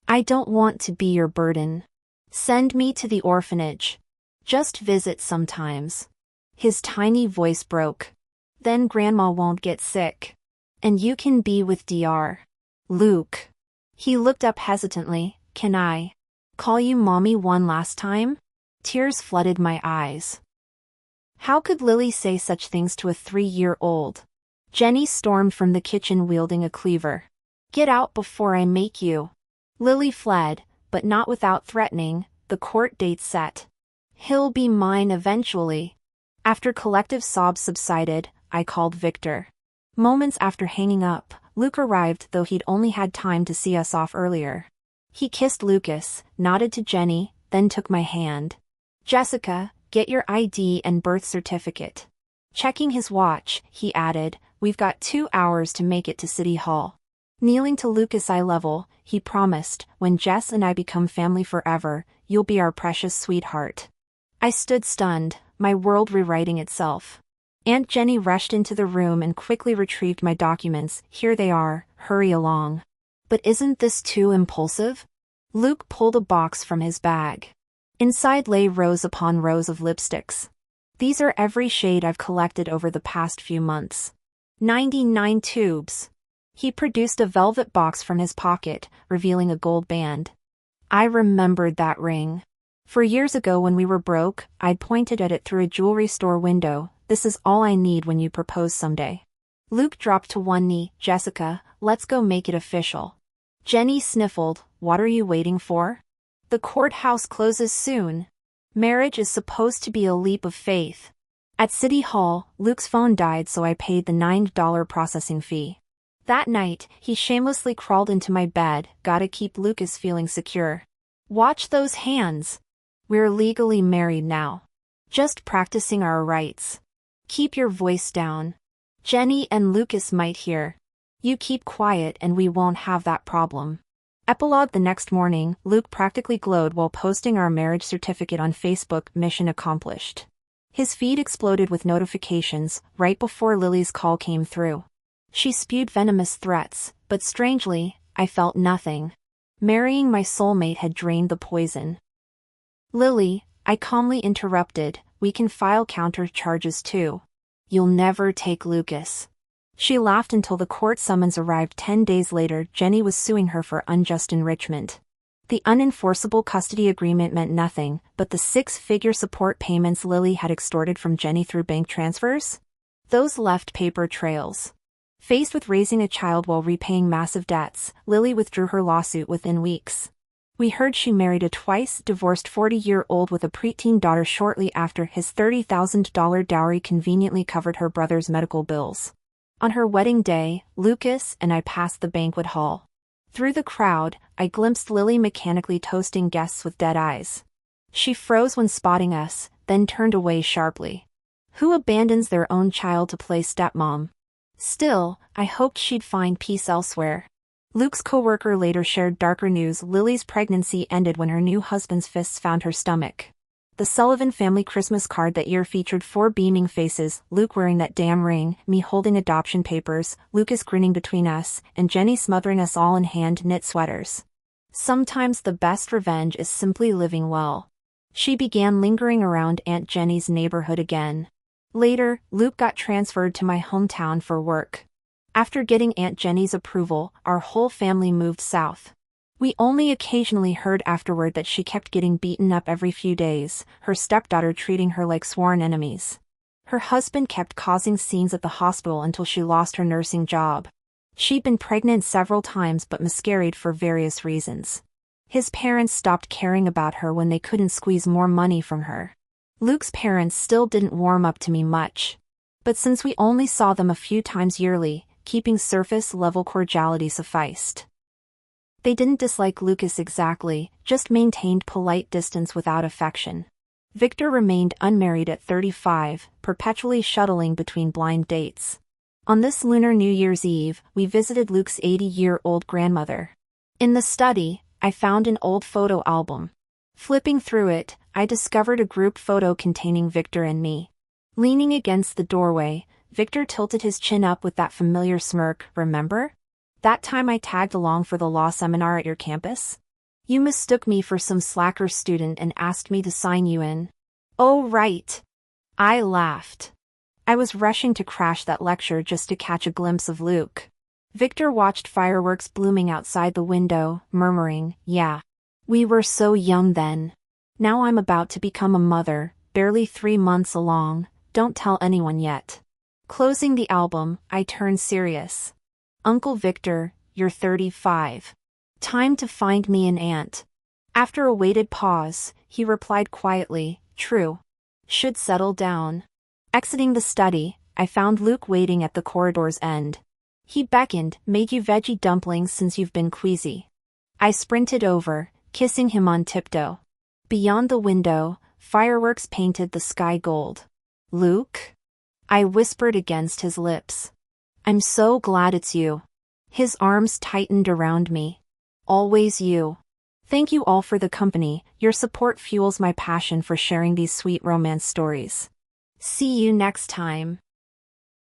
I don't want to be your burden. Send me to the orphanage. Just visit sometimes." His tiny voice broke. "Then Grandma won't get sick. And you can be with Dr. Luke." He looked up hesitantly. "Can I call you Mommy one last time?" Tears flooded my eyes. How could Lily say such things to a 3-year-old? Jenny stormed from the kitchen wielding a cleaver. "Get out before I make you." Lily fled, but not without threatening, the court date set. "He'll be mine eventually." After collective sobs subsided, I called Victor. Moments after hanging up, Luke arrived, though he'd only had time to see us off earlier. He kissed Lucas, nodded to Jenny, then took my hand. "Jessica, get your ID and birth certificate." Checking his watch, he added, "We've got 2 hours to make it to City Hall." Kneeling to Lucas' eye level, he promised, "When Jess and I become family forever, you'll be our precious sweetheart." I stood stunned, my world rewriting itself. Aunt Jenny rushed into the room and quickly retrieved my documents. "Here they are, hurry along." "But isn't this too impulsive?" Luke pulled a box from his bag. Inside lay rows upon rows of lipsticks. "These are every shade I've collected over the past few months. 99 tubes. He produced a velvet box from his pocket, revealing a gold band. I remembered that ring. For years ago when we were broke, I'd pointed at it through a jewelry store window. "This is all I need when you propose someday." Luke dropped to one knee. "Jessica, let's go make it official." Jenny sniffled. What are you waiting for? The courthouse closes soon. Marriage is supposed to be a leap of faith. At City Hall, Luke's phone died, so I paid the $9 processing fee. That night, he shamelessly crawled into my bed. Gotta keep Lucas feeling secure. Watch those hands. We're legally married now. Just practicing our rights. Keep your voice down. Jenny and Lucas might hear. You keep quiet and we won't have that problem. Epilogue. The next morning, Luke practically glowed while posting our marriage certificate on Facebook. Mission accomplished. His feed exploded with notifications right before Lily's call came through. She spewed venomous threats, but strangely, I felt nothing. Marrying my soulmate had drained the poison. Lily, I calmly interrupted, we can file counter charges too. You'll never take Lucas. She laughed until the court summons arrived 10 days later. Jenny was suing her for unjust enrichment. The unenforceable custody agreement meant nothing, but the 6-figure support payments Lily had extorted from Jenny through bank transfers? Those left paper trails. Faced with raising a child while repaying massive debts, Lily withdrew her lawsuit within weeks. We heard she married a twice-divorced 40-year-old with a preteen daughter shortly after his $30,000 dowry conveniently covered her brother's medical bills. On her wedding day, Lucas and I passed the banquet hall. Through the crowd, I glimpsed Lily mechanically toasting guests with dead eyes. She froze when spotting us, then turned away sharply. Who abandons their own child to play stepmom? Still, I hoped she'd find peace elsewhere. Luke's coworker later shared darker news. Lily's pregnancy ended when her new husband's fists found her stomach. The Sullivan family Christmas card that year featured 4 beaming faces, Luke wearing that damn ring, me holding adoption papers, Lucas grinning between us, and Jenny smothering us all in hand-knit sweaters. Sometimes the best revenge is simply living well. She began lingering around Aunt Jenny's neighborhood again. Later, Luke got transferred to my hometown for work. After getting Aunt Jenny's approval, our whole family moved south. We only occasionally heard afterward that she kept getting beaten up every few days, her stepdaughter treating her like sworn enemies. Her husband kept causing scenes at the hospital until she lost her nursing job. She'd been pregnant several times but miscarried for various reasons. His parents stopped caring about her when they couldn't squeeze more money from her. Luke's parents still didn't warm up to me much. But since we only saw them a few times yearly, keeping surface-level cordiality sufficed. They didn't dislike Lucas exactly, just maintained polite distance without affection. Victor remained unmarried at 35, perpetually shuttling between blind dates. On this lunar New Year's Eve, we visited Luke's 80-year-old grandmother. In the study, I found an old photo album. Flipping through it, I discovered a group photo containing Victor and me. Leaning against the doorway, Victor tilted his chin up with that familiar smirk. Remember? That time I tagged along for the law seminar at your campus? You mistook me for some slacker student and asked me to sign you in. Oh right. I laughed. I was rushing to crash that lecture just to catch a glimpse of Luke. Victor watched fireworks blooming outside the window, murmuring, yeah. We were so young then. Now I'm about to become a mother, barely 3 months along, don't tell anyone yet. Closing the album, I turned serious. Uncle Victor, you're 35. Time to find me an aunt. After a weighted pause, he replied quietly, true. Should settle down. Exiting the study, I found Luke waiting at the corridor's end. He beckoned, made you veggie dumplings since you've been queasy. I sprinted over, kissing him on tiptoe. Beyond the window, fireworks painted the sky gold. Luke? I whispered against his lips. I'm so glad it's you. His arms tightened around me. Always you. Thank you all for the company, your support fuels my passion for sharing these sweet romance stories. See you next time.